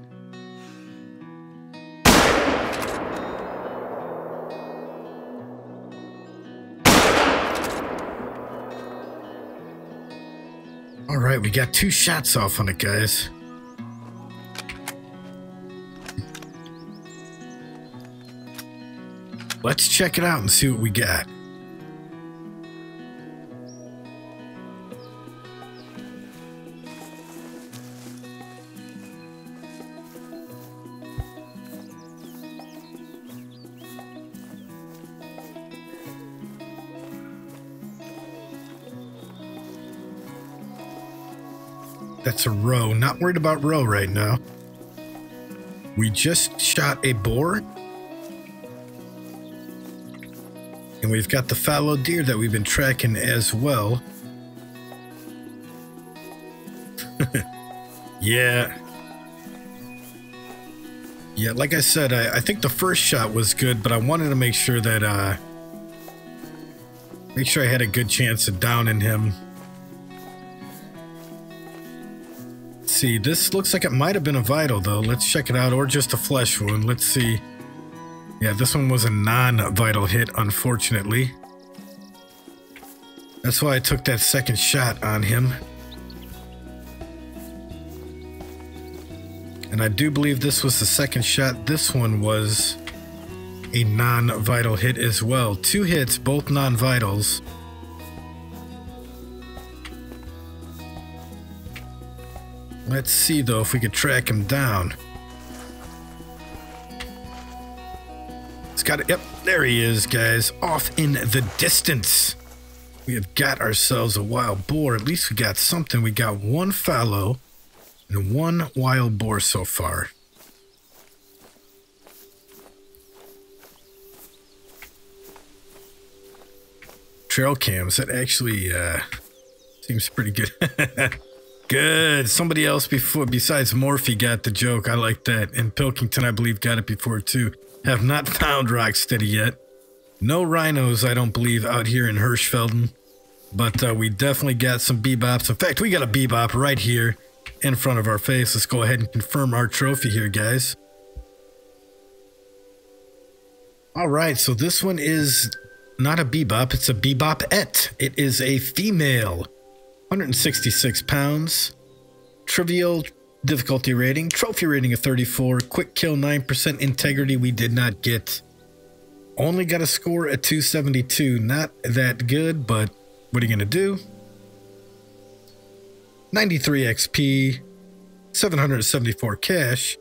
A: All right, we got 2 shots off on it, guys. Let's check it out and see what we got. That's a roe. Not worried about roe right now. We just shot a boar. And we've got the fallow deer that we've been tracking as well. Yeah. Yeah, like I said, I think the first shot was good, but I wanted to make sure that, I had a good chance of downing him. Let's see, this looks like it might have been a vital, though. Let's check it out, or just a flesh wound. Let's see. Yeah, this one was a non-vital hit, unfortunately. That's why I took that second shot on him. And I do believe this was the second shot. This one was a non-vital hit as well. 2 hits, both non-vitals. Let's see, though, if we could track him down. Got it. Yep, there he is, guys. Off in the distance. We have got ourselves a wild boar. At least we got something. We got 1 fallow and 1 wild boar so far. Trail cams, that actually seems pretty good. Good. Somebody else besides Morphe got the joke. I like that. And Pilkington, I believe, got it before too. Have not found Rocksteady yet. No rhinos, I don't believe, out here in Hirschfelden. But we definitely got some bebops. In fact, we got a bebop right here in front of our face. Let's go ahead and confirm our trophy here, guys. All right, so this one is not a bebop. It's a bebop-ette. It is a female. 166 pounds. Trivial difficulty rating, trophy rating of 34, quick kill 9%, integrity we did not get. Only got a score at 272. Not that good, but what are you gonna do? 93 XP, 774 cash.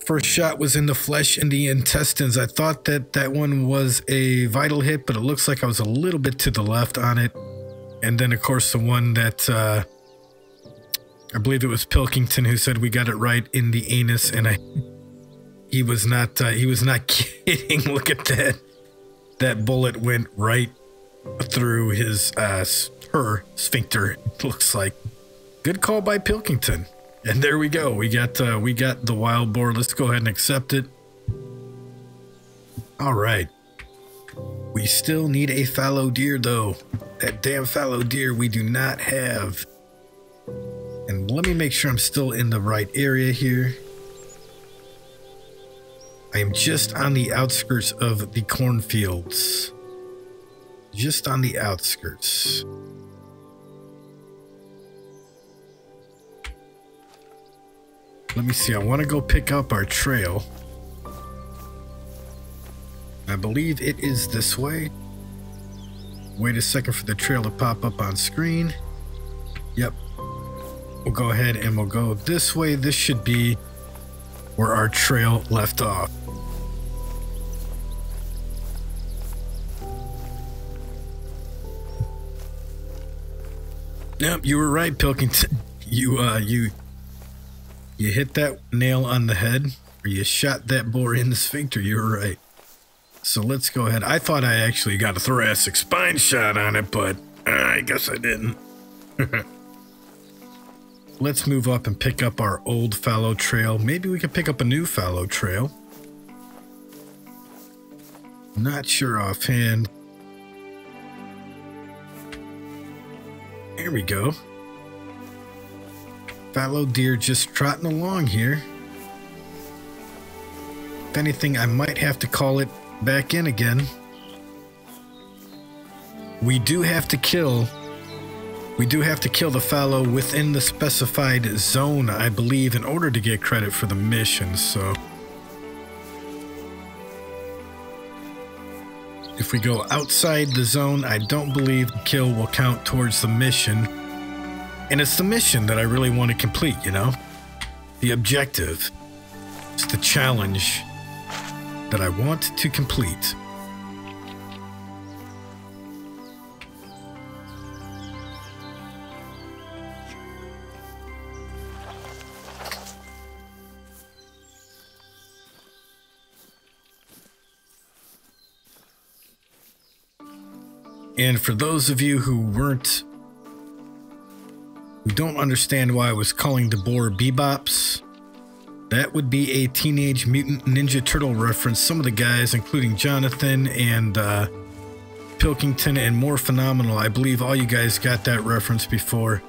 A: First shot was in the flesh and the intestines. I thought that one was a vital hit, but it looks like I was a little bit to the left on it. And then, of course, the one that I believe it was Pilkington who said we got it right in the anus, and he was not kidding. Look at that. That bullet went right through her sphincter. It looks like. Good call by Pilkington. And there we go. We got the wild boar. Let's go ahead and accept it. All right. We still need a fallow deer, though. That damn fallow deer we do not have. And let me make sure I'm still in the right area here. I am just on the outskirts of the cornfields. Just on the outskirts. Let me see. I want to go pick up our trail. I believe it is this way. Wait a second for the trail to pop up on screen. Yep. We'll go ahead and we'll go this way. This should be where our trail left off. Yep, you were right, Pilkington. You hit that nail on the head, or you shot that boar in the sphincter. You were right. So let's go ahead. I thought I actually got a thoracic spine shot on it, but I guess I didn't. Let's move up and pick up our old fallow trail. Maybe we could pick up a new fallow trail. Not sure offhand. There we go. Fallow deer just trotting along here. If anything, I might have to call it back in again. We do have to kill the fallow within the specified zone, I believe, in order to get credit for the mission. So if we go outside the zone, I don't believe the kill will count towards the mission. And it's the mission that I really want to complete, you know? The objective. It's the challenge that I want to complete. And for those of you who don't understand why I was calling the boar Bebops, that would be a Teenage Mutant Ninja Turtle reference. Some of the guys, including Jonathan and Pilkington and More Phenomenal, I believe all you guys got that reference before.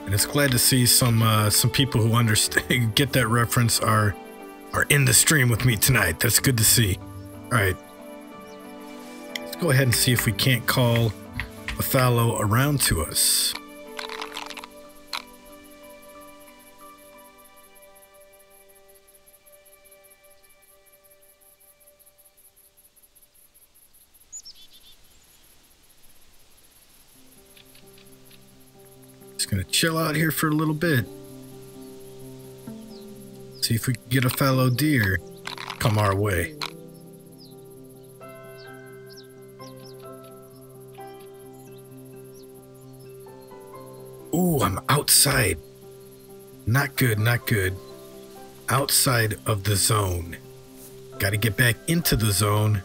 A: And it's glad to see some people who understand, get that reference, are in the stream with me tonight. That's good to see. All right. Let's go ahead and see if we can't call a fallow around to us. Just gonna chill out here for a little bit. See if we can get a fallow deer come our way. Ooh, I'm outside. Not good, not good. Outside of the zone. Got to get back into the zone.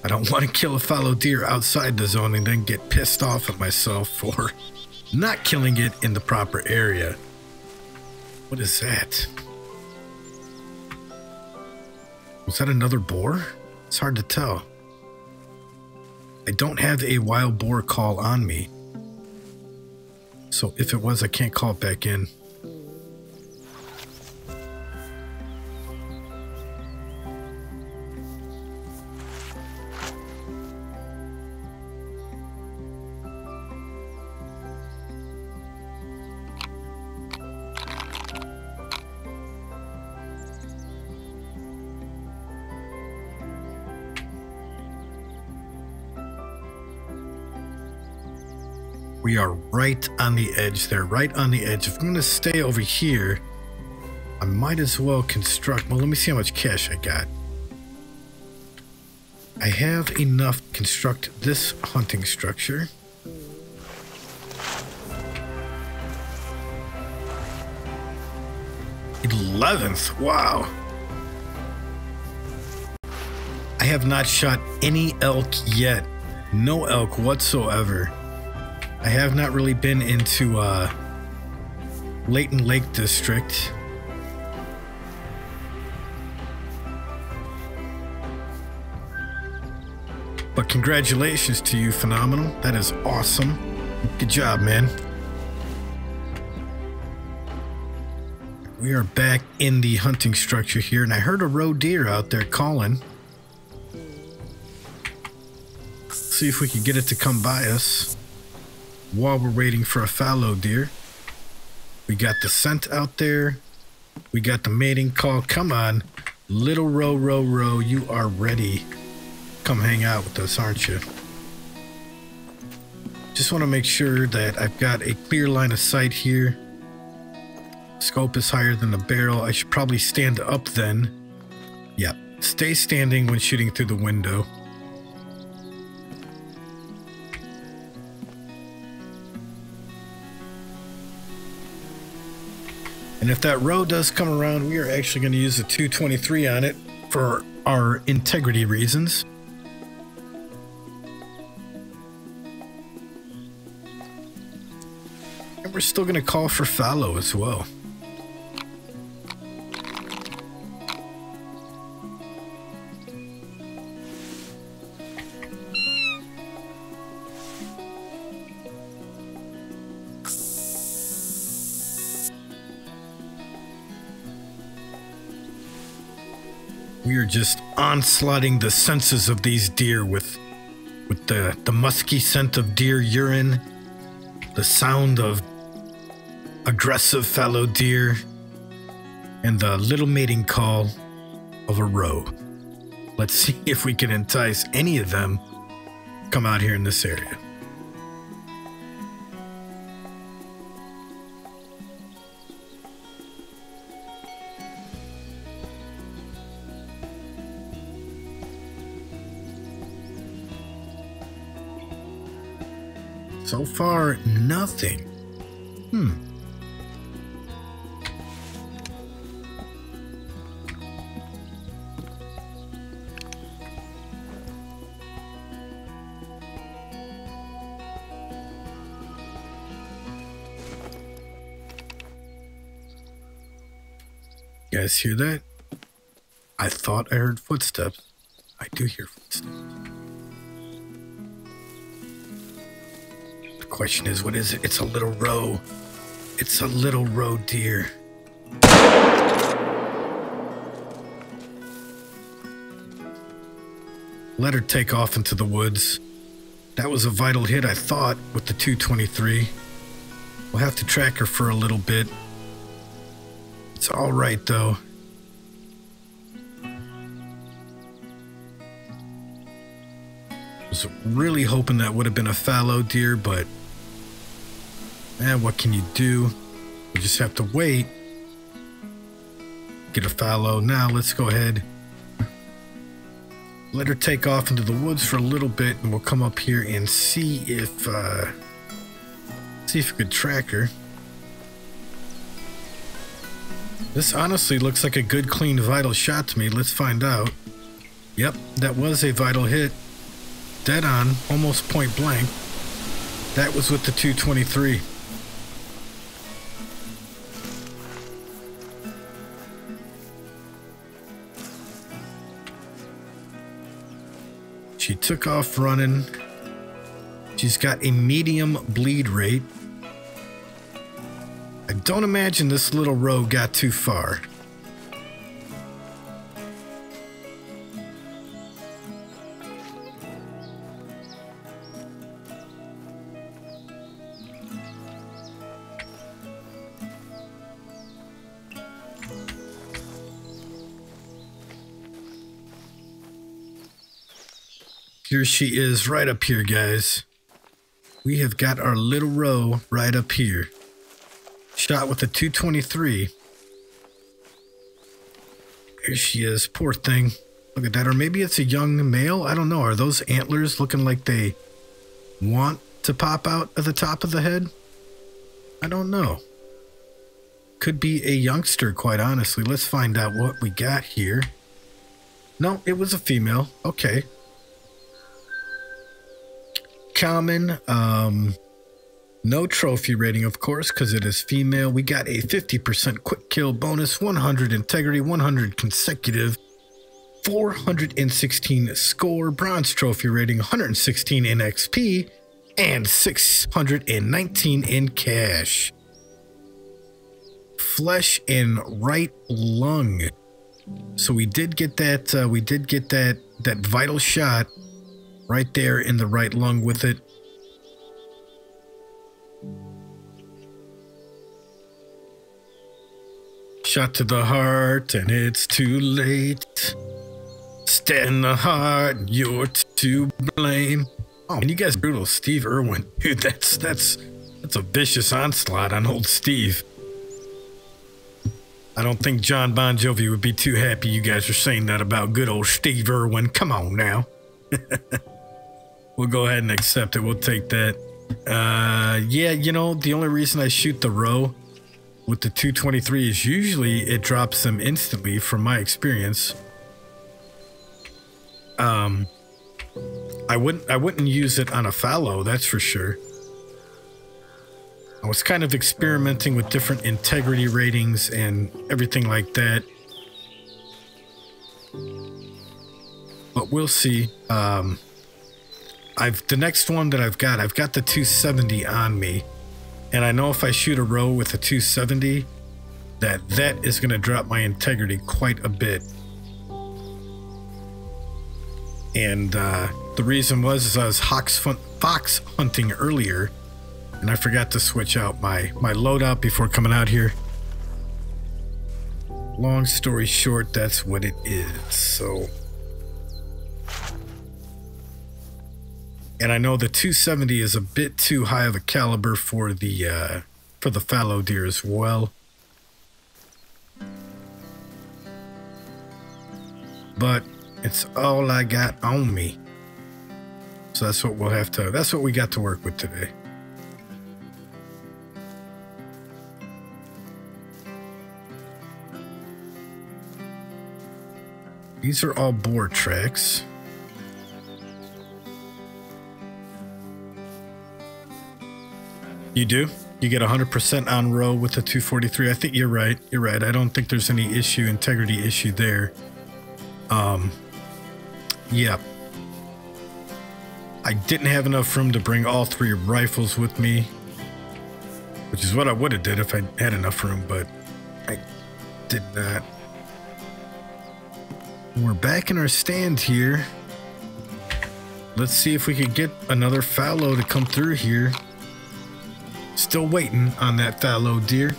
A: I don't want to kill a fallow deer outside the zone and then get pissed off at myself for not killing it in the proper area. What is that? Was that another boar? It's hard to tell. I don't have a wild boar call on me. So if it was, I can't call it back in. We are right on the edge there, right on the edge. If I'm going to stay over here, I might as well construct. Well, let me see how much cash I got. I have enough to construct this hunting structure. $11th, wow. I have not shot any elk yet. No elk whatsoever. I have not really been into Layton Lake District. But congratulations to you, Phenomenal. That is awesome. Good job, man. We are back in the hunting structure here, and I heard a roe deer out there calling. See if we can get it to come by us while we're waiting for a fallow deer. We got the scent out there. We got the mating call. Come on, little roe, you are ready. Come hang out with us, aren't you? Just want to make sure that I've got a clear line of sight here. Scope is higher than the barrel. I should probably stand up then. Yeah, stay standing when shooting through the window. And if that roe does come around, we are actually going to use a 223 on it for our integrity reasons. And we're still going to call for fallow as well. We are just onslaughting the senses of these deer with the musky scent of deer urine, the sound of aggressive fallow deer, and the little mating call of a roe. Let's see if we can entice any of them to come out here in this area. So far, nothing. You guys hear that? I thought I heard footsteps. I do hear footsteps. The question is, what is it? It's a little roe. It's a little roe deer. Let her take off into the woods. That was a vital hit, I thought, with the 223. We'll have to track her for a little bit. It's all right, though. I was really hoping that would have been a fallow deer, but what can you do? You just have to wait. Get a fallow. Now let's go ahead. Let her take off into the woods for a little bit, and we'll come up here and see if we could track her. This honestly looks like a good, clean, vital shot to me. Let's find out. Yep, that was a vital hit. Dead on, almost point blank. That was with the 223. She took off running. She's got a medium bleed rate. I don't imagine this little roe got too far. Here she is right up here, guys. we have got our little row right up here. Shot with a 223. Here she is, poor thing. Look at that, or maybe it's a young male. I don't know. Are those antlers looking like they want to pop out at the top of the head? I don't know. Could be a youngster, quite honestly. Let's find out what we got here. No, it was a female. Okay. Common. No trophy rating, of course, because it is female. We got a 50% quick kill bonus, 100 integrity, 100 consecutive, 416 score, bronze trophy rating, 116 in XP, and 619 in cash. Flesh and right lung. So we did get that. That vital shot right there in the right lung with it. Shot to the heart, and it's too late. Stab in the heart, you're to blame. Oh, and you guys brutal, Steve Irwin, dude. That's a vicious onslaught on old Steve. I don't think John Bon Jovi would be too happy you guys are saying that about good old Steve Irwin. Come on now. We'll go ahead and accept it. We'll take that. Yeah, you know, the only reason I shoot the row with the 223 is usually it drops them instantly from my experience. I wouldn't use it on a fallow, that's for sure. I was kind of experimenting with different integrity ratings and everything like that. But we'll see. The next one that I've got the 270 on me. And I know if I shoot a row with a 270, that is going to drop my integrity quite a bit. And the reason was I was fox hunting earlier, and I forgot to switch out my loadout before coming out here. Long story short, that's what it is. So, and I know the 270 is a bit too high of a caliber for the fallow deer as well. But it's all I got on me. So that's what that's what we got to work with today. These are all boar tracks. You do? You get 100% on row with the 243. I think you're right. You're right. I don't think there's any integrity issue there. Yeah. I didn't have enough room to bring all three rifles with me, which is what I would have did if I had enough room, but I did not. We're back in our stand here. Let's see if we could get another fallow to come through here. Still waiting on that fallow deer.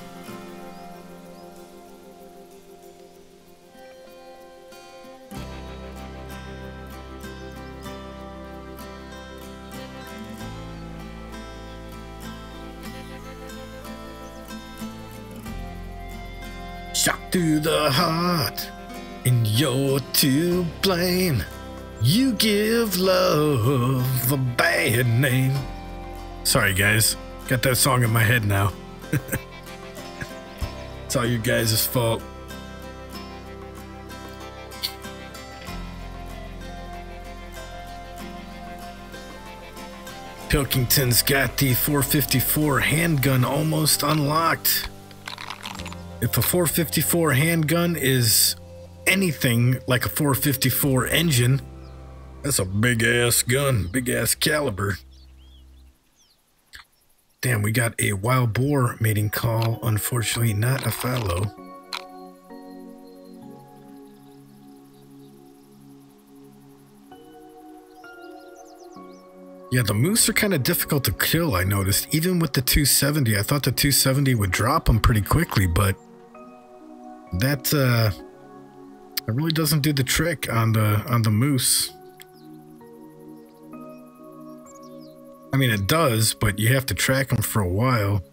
A: Shot through the heart, and you're to blame. You give love a bad name. Sorry, guys. Got that song in my head now. It's all you guys' fault. Pilkington's got the 454 handgun almost unlocked. If a 454 handgun is anything like a 454 engine, that's a big ass gun, big ass caliber. Damn, we got a wild boar mating call. Unfortunately, not a fallow. Yeah, the moose are kind of difficult to kill, I noticed. Even with the 270, I thought the 270 would drop them pretty quickly, but that it really doesn't do the trick on the moose. I mean, it does, but you have to track them for a while.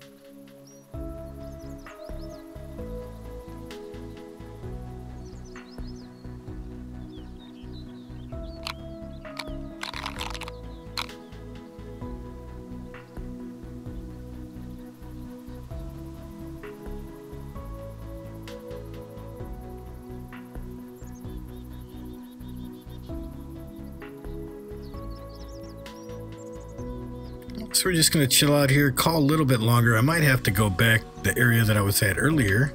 A: So we're just going to chill out here, call a little bit longer. I might have to go back the area that I was at earlier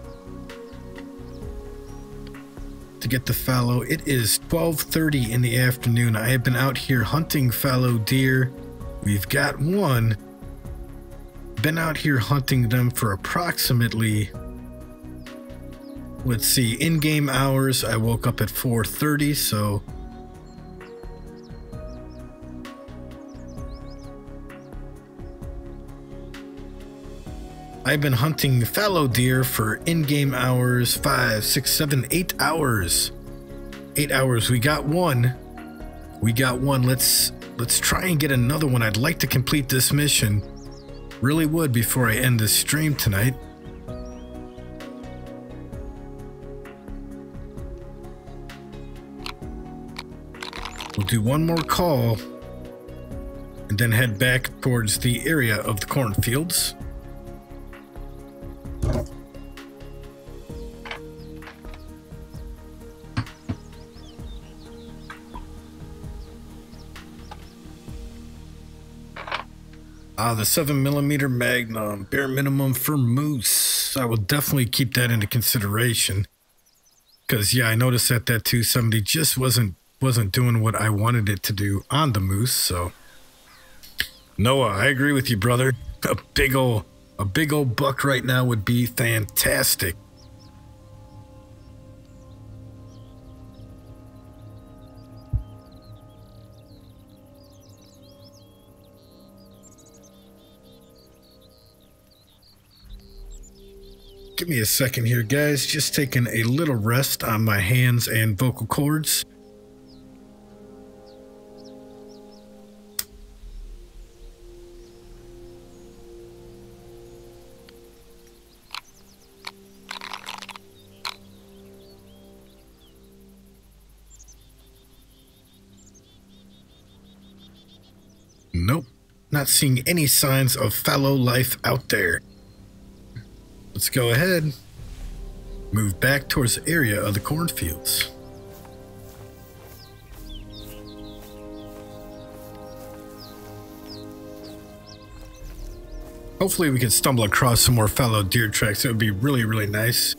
A: to get the fallow. It is 12:30 in the afternoon. I have been out here hunting fallow deer. We've got one. Been out here hunting them for approximately, let's see, in-game hours. I woke up at 4:30, so I've been hunting fallow deer for in-game hours, 5, 6, 7, 8 hours. 8 hours. We got one. We got one. Let's try and get another one. I'd like to complete this mission. Really would before I end this stream tonight. We'll do one more call and then head back towards the area of the cornfields. The 7mm Magnum, bare minimum for moose. I will definitely keep that into consideration. Because, yeah, I noticed that 270 just wasn't doing what I wanted it to do on the moose, so. Noah, I agree with you, brother. A big old buck right now would be fantastic. Give me a second here, guys. Just taking a little rest on my hands and vocal cords. Nope, not seeing any signs of fallow life out there. Let's go ahead, move back towards the area of the cornfields. Hopefully we can stumble across some more fallow deer tracks. It would be really, really nice.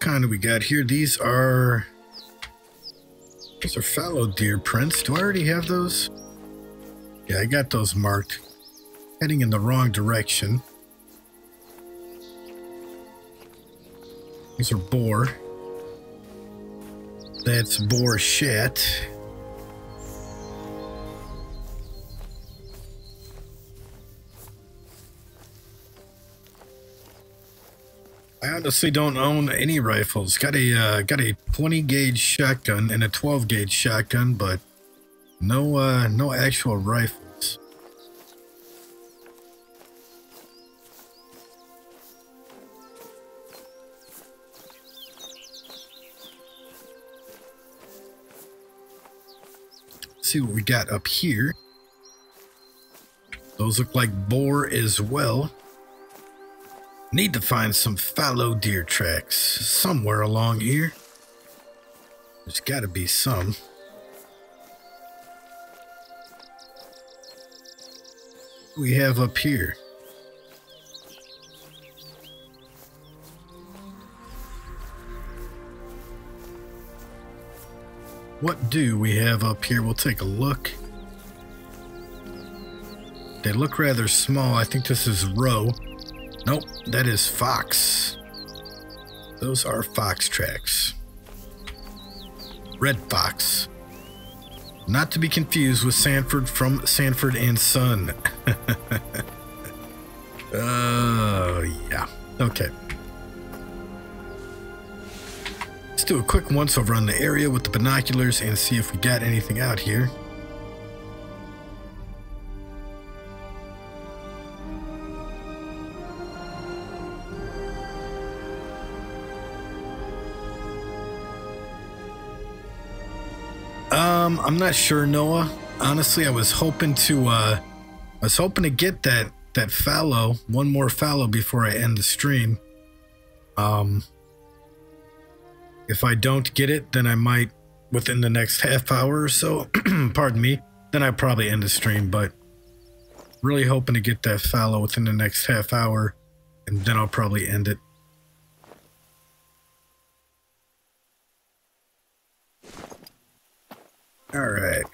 A: Kind of we got here. These are fallow deer prints. Do I already have those? Yeah, I got those marked. Heading in the wrong direction. These are boar. That's boar shat. I honestly don't own any rifles. Got a 20 gauge shotgun and a 12 gauge shotgun, but no actual rifles. Let's see what we got up here. Those look like boar as well. Need to find some fallow deer tracks somewhere along here. There's got to be some. What we have up here? What do we have up here? We'll take a look. They look rather small. I think this is roe. Nope, that is fox. Those are fox tracks. Red fox. Not to be confused with Sanford from Sanford and Son. Oh, yeah. Okay. Let's do a quick once-over on the area with the binoculars and see if we got anything out here. I'm not sure, Noah. Honestly, I was hoping to get that fallow, one more fallow before I end the stream. If I don't get it, then I might within the next half hour or so. Pardon me. Then I probably end the stream, but really hoping to get that fallow within the next half hour, and then I'll probably end it. All right.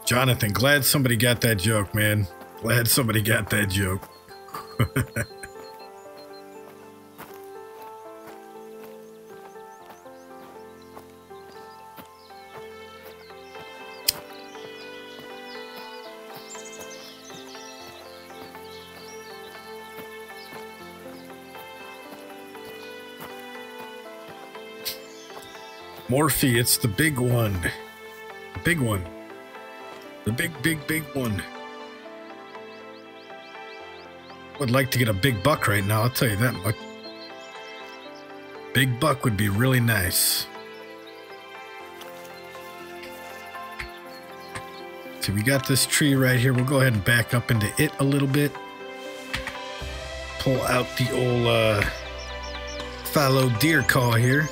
A: Jonathan, glad somebody got that joke, man. Glad somebody got that joke. Morphe, it's the big one. The big one. The big one. Would like to get a big buck right now, I'll tell you that much. Big buck would be really nice. So we got this tree right here. We'll go ahead and back up into it a little bit. Pull out the old fallow deer call here.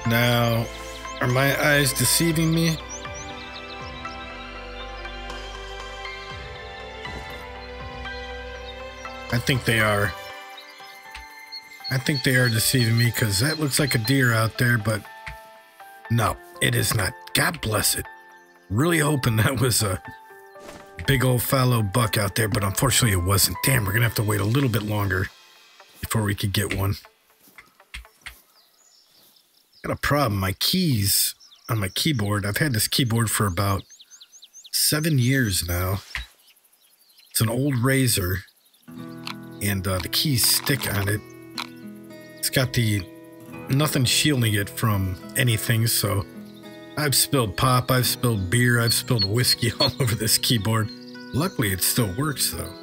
A: Now, are my eyes deceiving me? I think they are. I think they are deceiving me because that looks like a deer out there, but no, it is not. God bless it. Really hoping that was a big old fallow buck out there, but unfortunately it wasn't. Damn, we're going to have to wait a little bit longer before we could get one. Got a problem. My keys on my keyboard. I've had this keyboard for about 7 years now. It's an old Razor, and the keys stick on it. It's got the nothing shielding it from anything. So I've spilled pop, I've spilled beer, I've spilled whiskey all over this keyboard. Luckily, it still works though.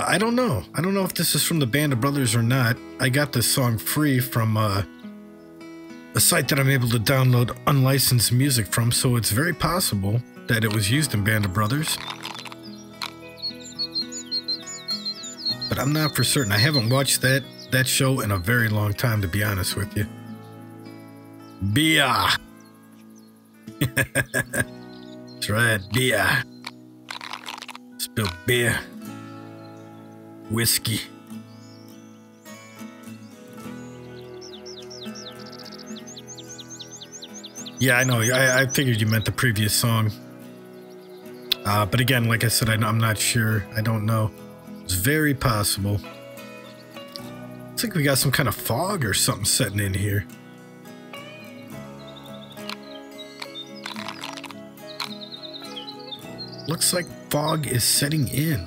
A: I don't know. I don't know if this is from the Band of Brothers or not. I got this song free from a site that I'm able to download unlicensed music from, so it's very possible that it was used in Band of Brothers. But I'm not for certain. I haven't watched that show in a very long time, to be honest with you. Beer. That's right, beer. Spill beer. Whiskey. Yeah, I know. I figured you meant the previous song. But again, like I said, I'm not sure. I don't know. It's very possible. Looks like we got some kind of fog or something setting in here. Looks like fog is setting in.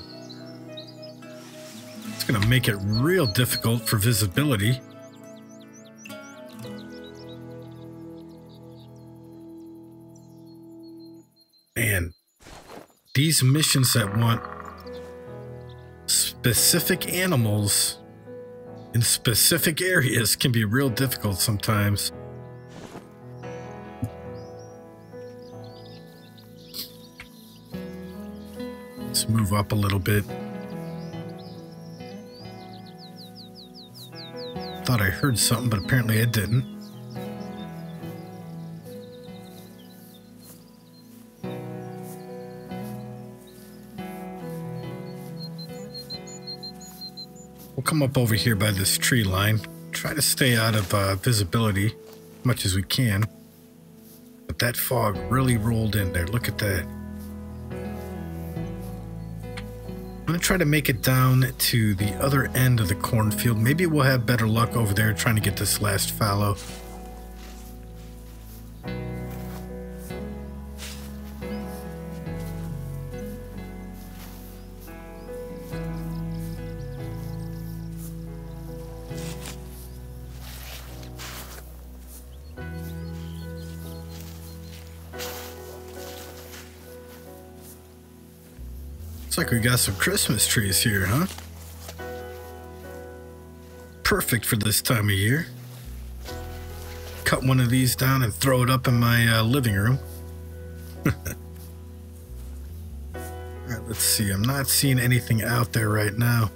A: It's going to make it real difficult for visibility. Man, these missions that want specific animals in specific areas can be real difficult sometimes. move up a little bit. Thought I heard something, but apparently I didn't. We'll come up over here by this tree line. Try to stay out of visibility as much as we can. But that fog really rolled in there. Look at that. I'm going to try to make it down to the other end of the cornfield. Maybe we'll have better luck over there trying to get this last fallow. Looks like we got some Christmas trees here, huh? Perfect for this time of year. Cut one of these down and throw it up in my living room. Alright, let's see. I'm not seeing anything out there right now.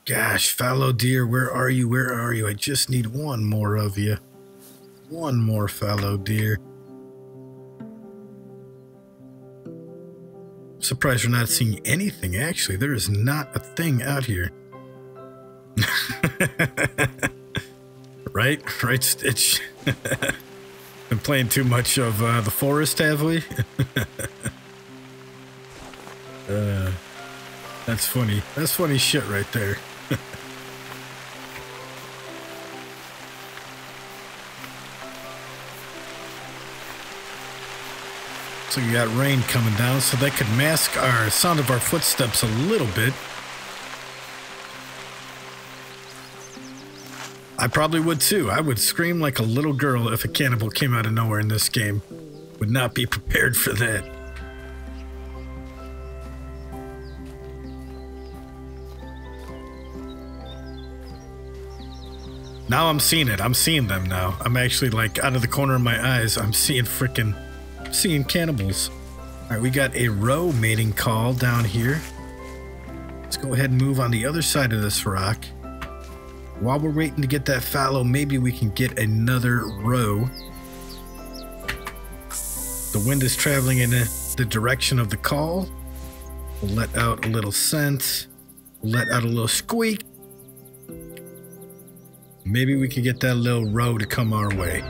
A: Gosh, fallow deer, where are you? Where are you? I just need one more of you. One more fallow deer. I'm surprised we're not seeing anything, actually. There is not a thing out here. Right, Stitch? Been playing too much of the forest, have we? That's funny. That's funny shit right there. So you got rain coming down, so that could mask our sound of our footsteps a little bit. I probably would too. I would scream like a little girl if a cannibal came out of nowhere in this game. Would not be prepared for that. Now I'm seeing it. I'm seeing them now. I'm actually like out of the corner of my eyes. I'm seeing cannibals. All right, we got a roe mating call down here. Let's go ahead and move on the other side of this rock. While we're waiting to get that fallow, maybe we can get another roe. The wind is traveling in the direction of the call. We'll let out a little scent. We'll let out a little squeak. Maybe we can get that little roe to come our way.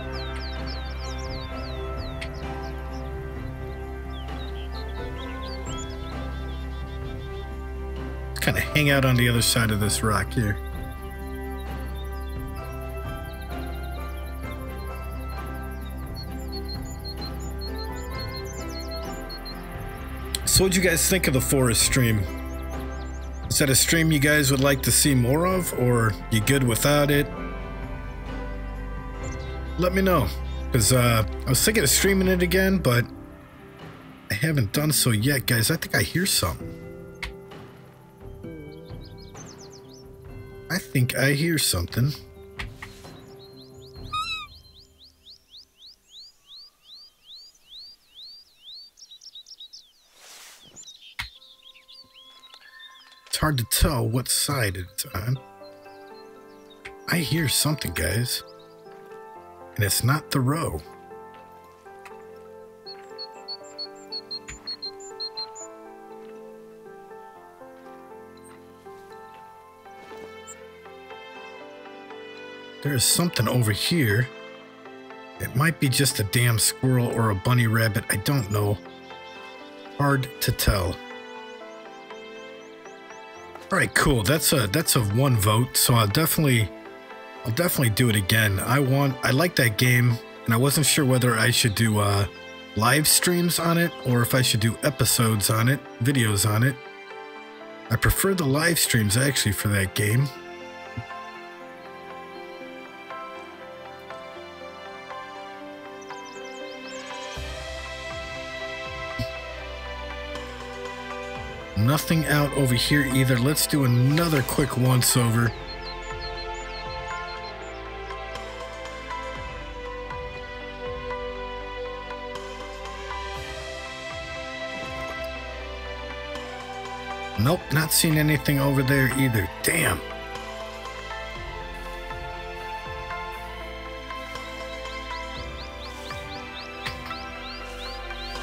A: Kind of hang out on the other side of this rock here. So what'd you guys think of the forest stream? Is that a stream you guys would like to see more of, or you good without it? Let me know, because I was thinking of streaming it again, but I haven't done so yet, guys. I think I hear something. I think I hear something. It's hard to tell what side it's on. I hear something, guys. And it's not the roe. There's something over here. It might be just a damn squirrel or a bunny rabbit. I don't know. Hard to tell. All right, cool. That's a one vote. So I'll definitely do it again. I like that game, and I wasn't sure whether I should do live streams on it or if I should do episodes on it, videos on it. I prefer the live streams actually for that game. Nothing out over here either. Let's do another quick once over. Nope, not seeing anything over there either. Damn.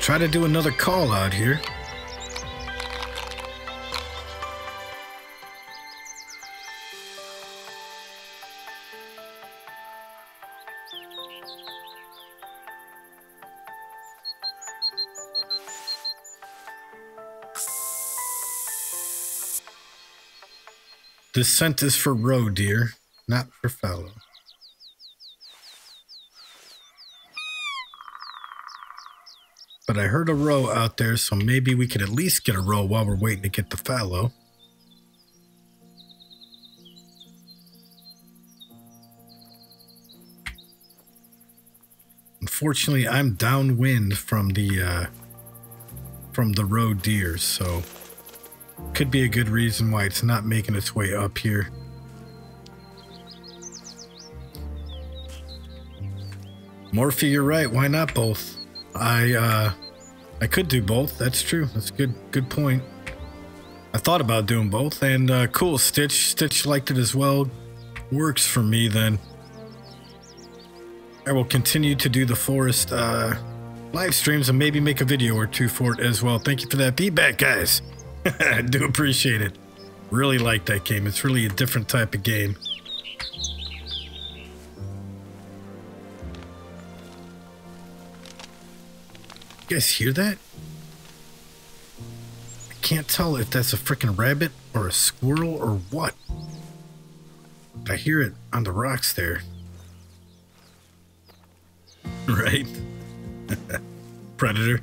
A: Try to do another call out here. This scent is for roe deer, not for fallow. But I heard a roe out there, so maybe we could at least get a roe while we're waiting to get the fallow. Unfortunately, I'm downwind from the roe deer, so could be a good reason why it's not making its way up here. Morphe, you're right. Why not both? I could do both. That's true. That's a good point. I thought about doing both, and cool. Stitch liked it as well. Works for me then. I will continue to do the forest live streams and maybe make a video or two for it as well. Thank you for that feedback, guys. I do appreciate it. Really like that game. It's really a different type of game. You guys hear that? I can't tell if that's a freaking rabbit or a squirrel or what. I hear it on the rocks there. Right? Predator.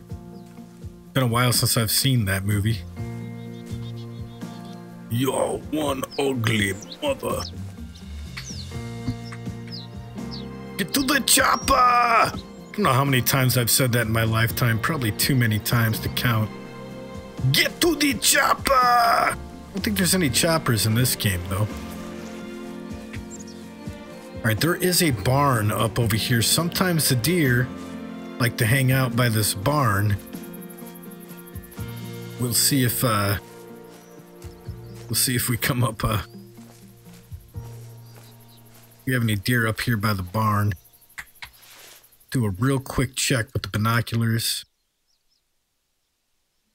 A: Been a while since I've seen that movie. You're one ugly mother. Get to the chopper! I don't know how many times I've said that in my lifetime. Probably too many times to count. Get to the chopper! I don't think there's any choppers in this game, though. Alright, there is a barn up over here. Sometimes the deer like to hang out by this barn. We'll see if we come up we have any deer up here by the barn. Do a real quick check with the binoculars.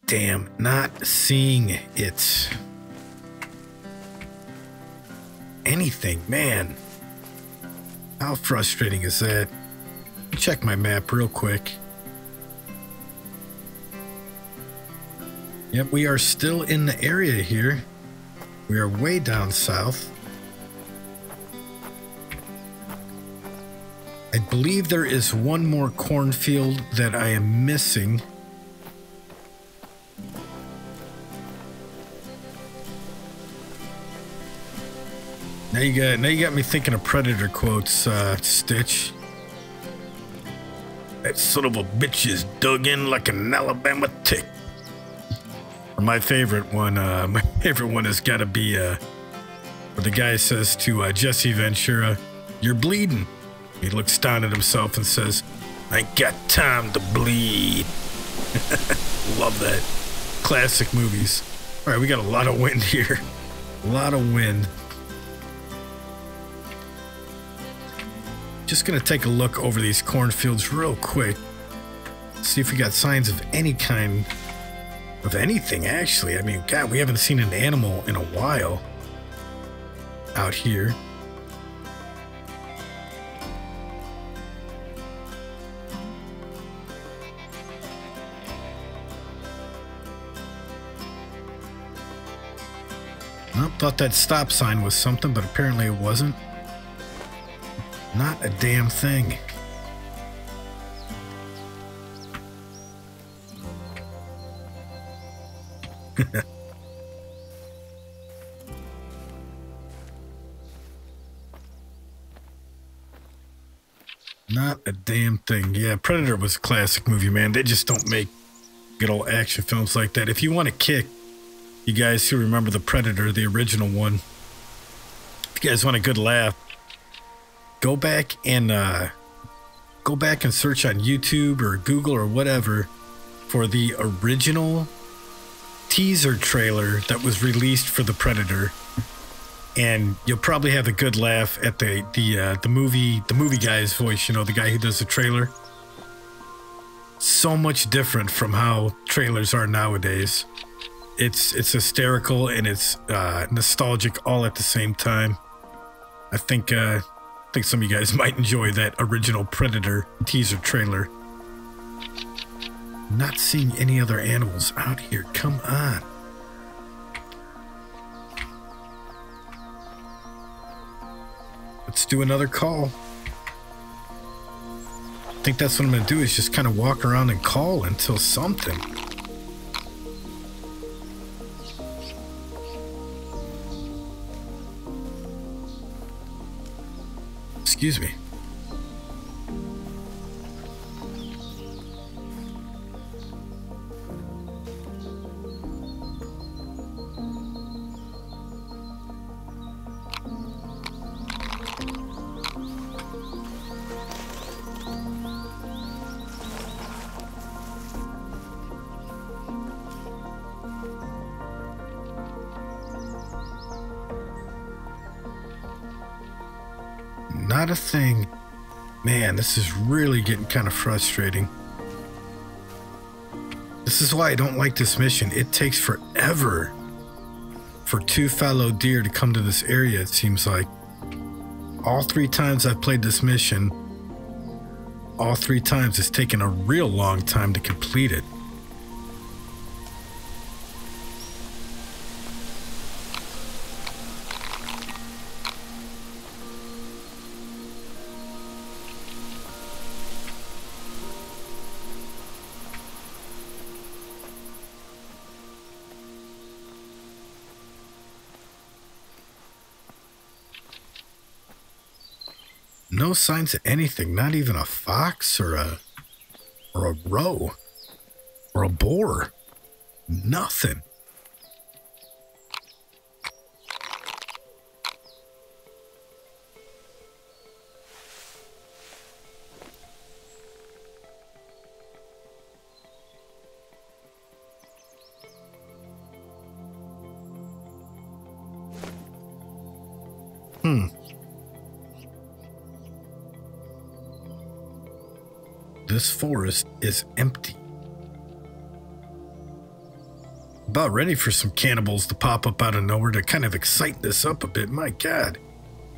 A: Damn, not seeing it. Anything, man. How frustrating is that? Check my map real quick. Yep, we are still in the area here. We are way down south. I believe there is one more cornfield that I am missing. Now you got me thinking of Predator quotes, Stitch. That son of a bitch is dug in like an Alabama tick. Or my favorite one has got to be where the guy says to Jesse Ventura, "You're bleeding." He looks down at himself and says, "I ain't got time to bleed." Love that. Classic movies. All right, we got a lot of wind here. A lot of wind. Just gonna take a look over these cornfields real quick. See if we got signs of any kind of anything, actually. I mean, God, we haven't seen an animal in a while out here. Well, thought that stop sign was something, but apparently it wasn't. Not a damn thing. Not a damn thing. Yeah, Predator was a classic movie, man. They just don't make good old action films like that. If you want to kick, you guys who remember the Predator, the original one, if you guys want a good laugh, go back and search on YouTube or Google or whatever for the original teaser trailer that was released for the Predator, and you'll probably have a good laugh at the movie guy's voice. You know, the guy who does the trailer. So much different from how trailers are nowadays. It's hysterical and it's nostalgic all at the same time. I think some of you guys might enjoy that original Predator teaser trailer. Not seeing any other animals out here. Come on. Let's do another call. I think that's what I'm going to do, is just kind of walk around and call until something. Excuse me. Not a thing. Man, this is really getting kind of frustrating. This is why I don't like this mission. It takes forever for 2 fallow deer to come to this area, it seems like. All 3 times I've played this mission, all 3 times it's taken a real long time to complete it. No signs of anything, not even a fox or a roe or a boar. Nothing. This forest is empty. About ready for some cannibals to pop up out of nowhere to kind of excite this up a bit. My God,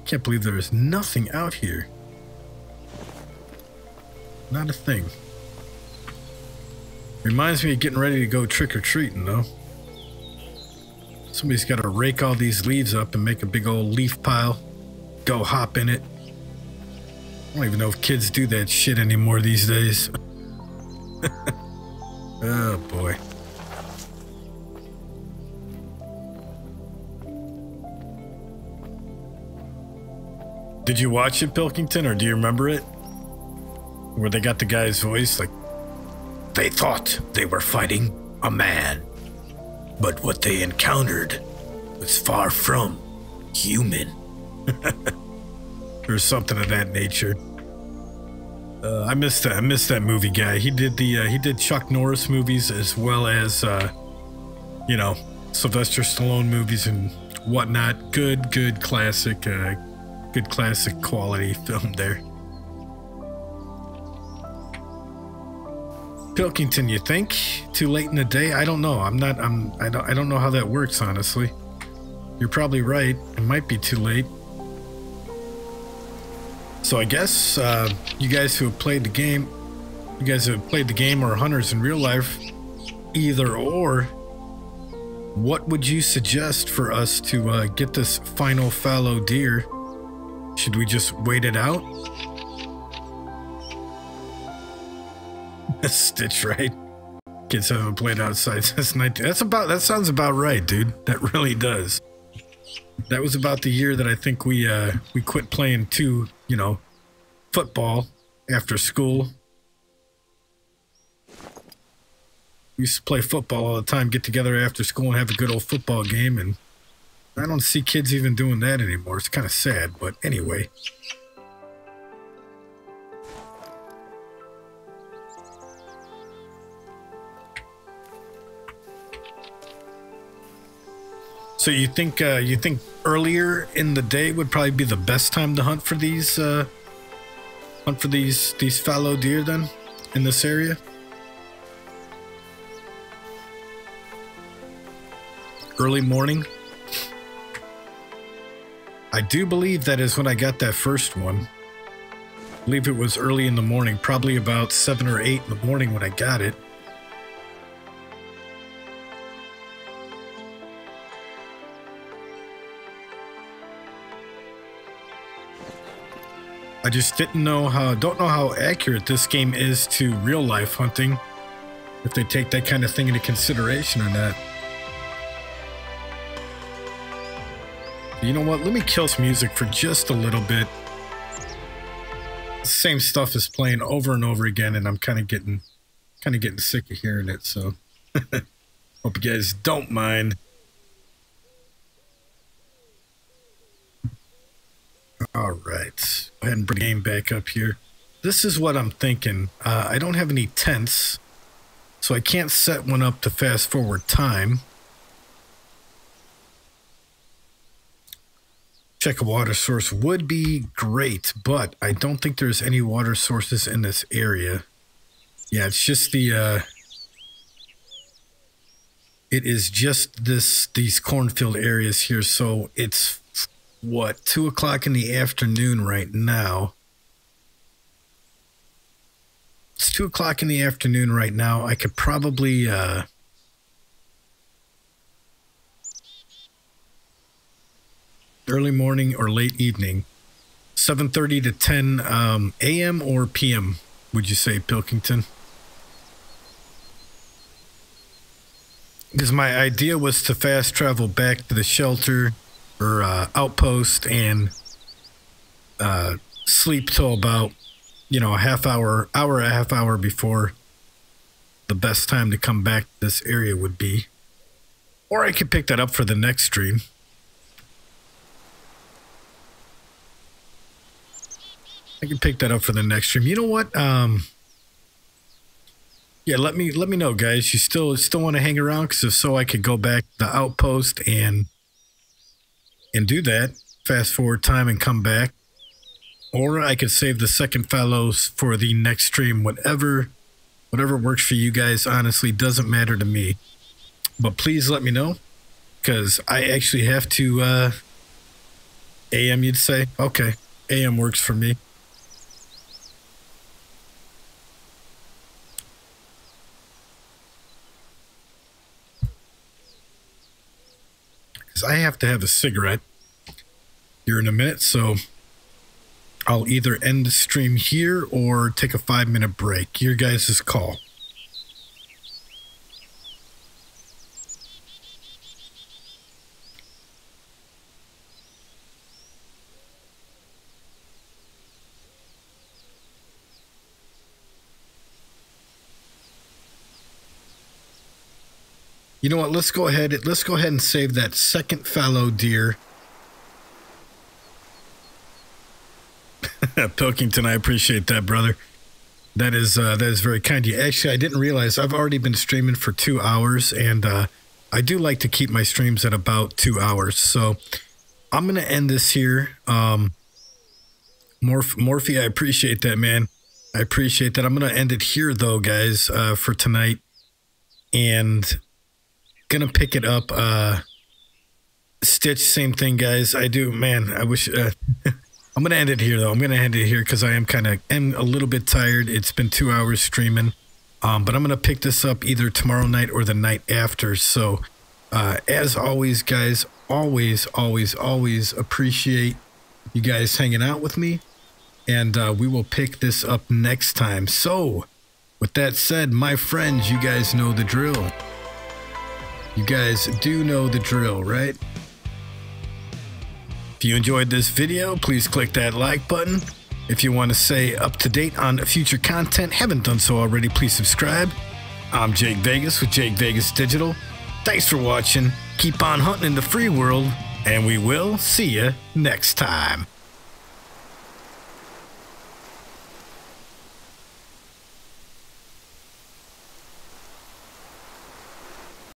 A: can't believe there is nothing out here. Not a thing. Reminds me of getting ready to go trick-or-treating, though. Somebody's got to rake all these leaves up and make a big old leaf pile. Go hop in it. I don't even know if kids do that shit anymore these days. Oh boy. Did you watch it, Pilkington, or do you remember it? Where they got the guy's voice like, they thought they were fighting a man, but what they encountered was far from human. Or something of that nature. I missed that movie guy. He did Chuck Norris movies as well as you know, Sylvester Stallone movies and whatnot. Good classic quality film there. Pilkington, you think? Too late in the day? I don't know. I don't know how that works, honestly. You're probably right. It might be too late. So I guess you guys who have played the game, or hunters in real life, either or, what would you suggest for us to get this final fallow deer? Should we just wait it out? Stitch, right? Kids haven't played outside since 19. That sounds about right, dude. That really does. That was about the year that I think we quit playing football after school. We used to play football all the time, get together after school and have a good old football game, and I don't see kids even doing that anymore. It's kind of sad, but anyway. So you think earlier in the day would probably be the best time to hunt for these fallow deer then in this area? Early morning? I do believe that is when I got that first one. I believe it was early in the morning, probably about 7 or 8 in the morning when I got it. I just don't know how accurate this game is to real life hunting, if they take that kind of thing into consideration or not. You know what? Let me kill some music for just a little bit. The same stuff is playing over and over again, and I'm kind of getting sick of hearing it. So, hope you guys don't mind. All right, go ahead and bring the game back up here. This is what I'm thinking. I don't have any tents, so I can't set one up to fast forward time. Check a water source would be great, but I don't think there's any water sources in this area. Yeah, it's just the it is just these cornfield areas here. So it's what, 2 o'clock in the afternoon right now. It's 2 o'clock in the afternoon right now. I could probably early morning or late evening, 7:30 to 10 a.m. or p.m. would you say, Pilkington? Because my idea was to fast travel back to the shelter or outpost and sleep till about, a half hour before the best time to come back to this area would be. Or I could pick that up for the next stream. I can pick that up for the next stream. You know what? Yeah, let me know, guys. You still want to hang around? Because if so, I could go back to the outpost and do that. Fast forward time and come back. Or I could save the second fallows for the next stream. Whatever works for you guys, honestly, doesn't matter to me. But please let me know, because I actually have to AM, you'd say? Okay, AM works for me. Because I have to have a cigarette here in a minute, so I'll either end the stream here or take a 5-minute break. Your guys' call. You know what? Let's go ahead and save that second fallow deer. Pilkington, I appreciate that, brother. That is very kind of you. Actually, I didn't realize I've already been streaming for 2 hours, and I do like to keep my streams at about 2 hours. So I'm gonna end this here. Morphe, I appreciate that, man. I appreciate that. I'm gonna end it here though, guys, for tonight, and gonna pick it up. Stitch, same thing, guys. I do, man. I wish. I'm gonna end it here though. I'm gonna end it here because I am a little bit tired. It's been 2 hours streaming, but I'm gonna pick this up either tomorrow night or the night after. So, as always, guys, always appreciate you guys hanging out with me, and we will pick this up next time. So, with that said, my friends, you guys know the drill. You guys do know the drill, right? If you enjoyed this video, please click that like button. If you want to stay up to date on future content, haven't done so already, please subscribe. I'm Jake Vegas with Jake Vegas Digital. Thanks for watching. Keep on hunting in the free world, and we will see you next time.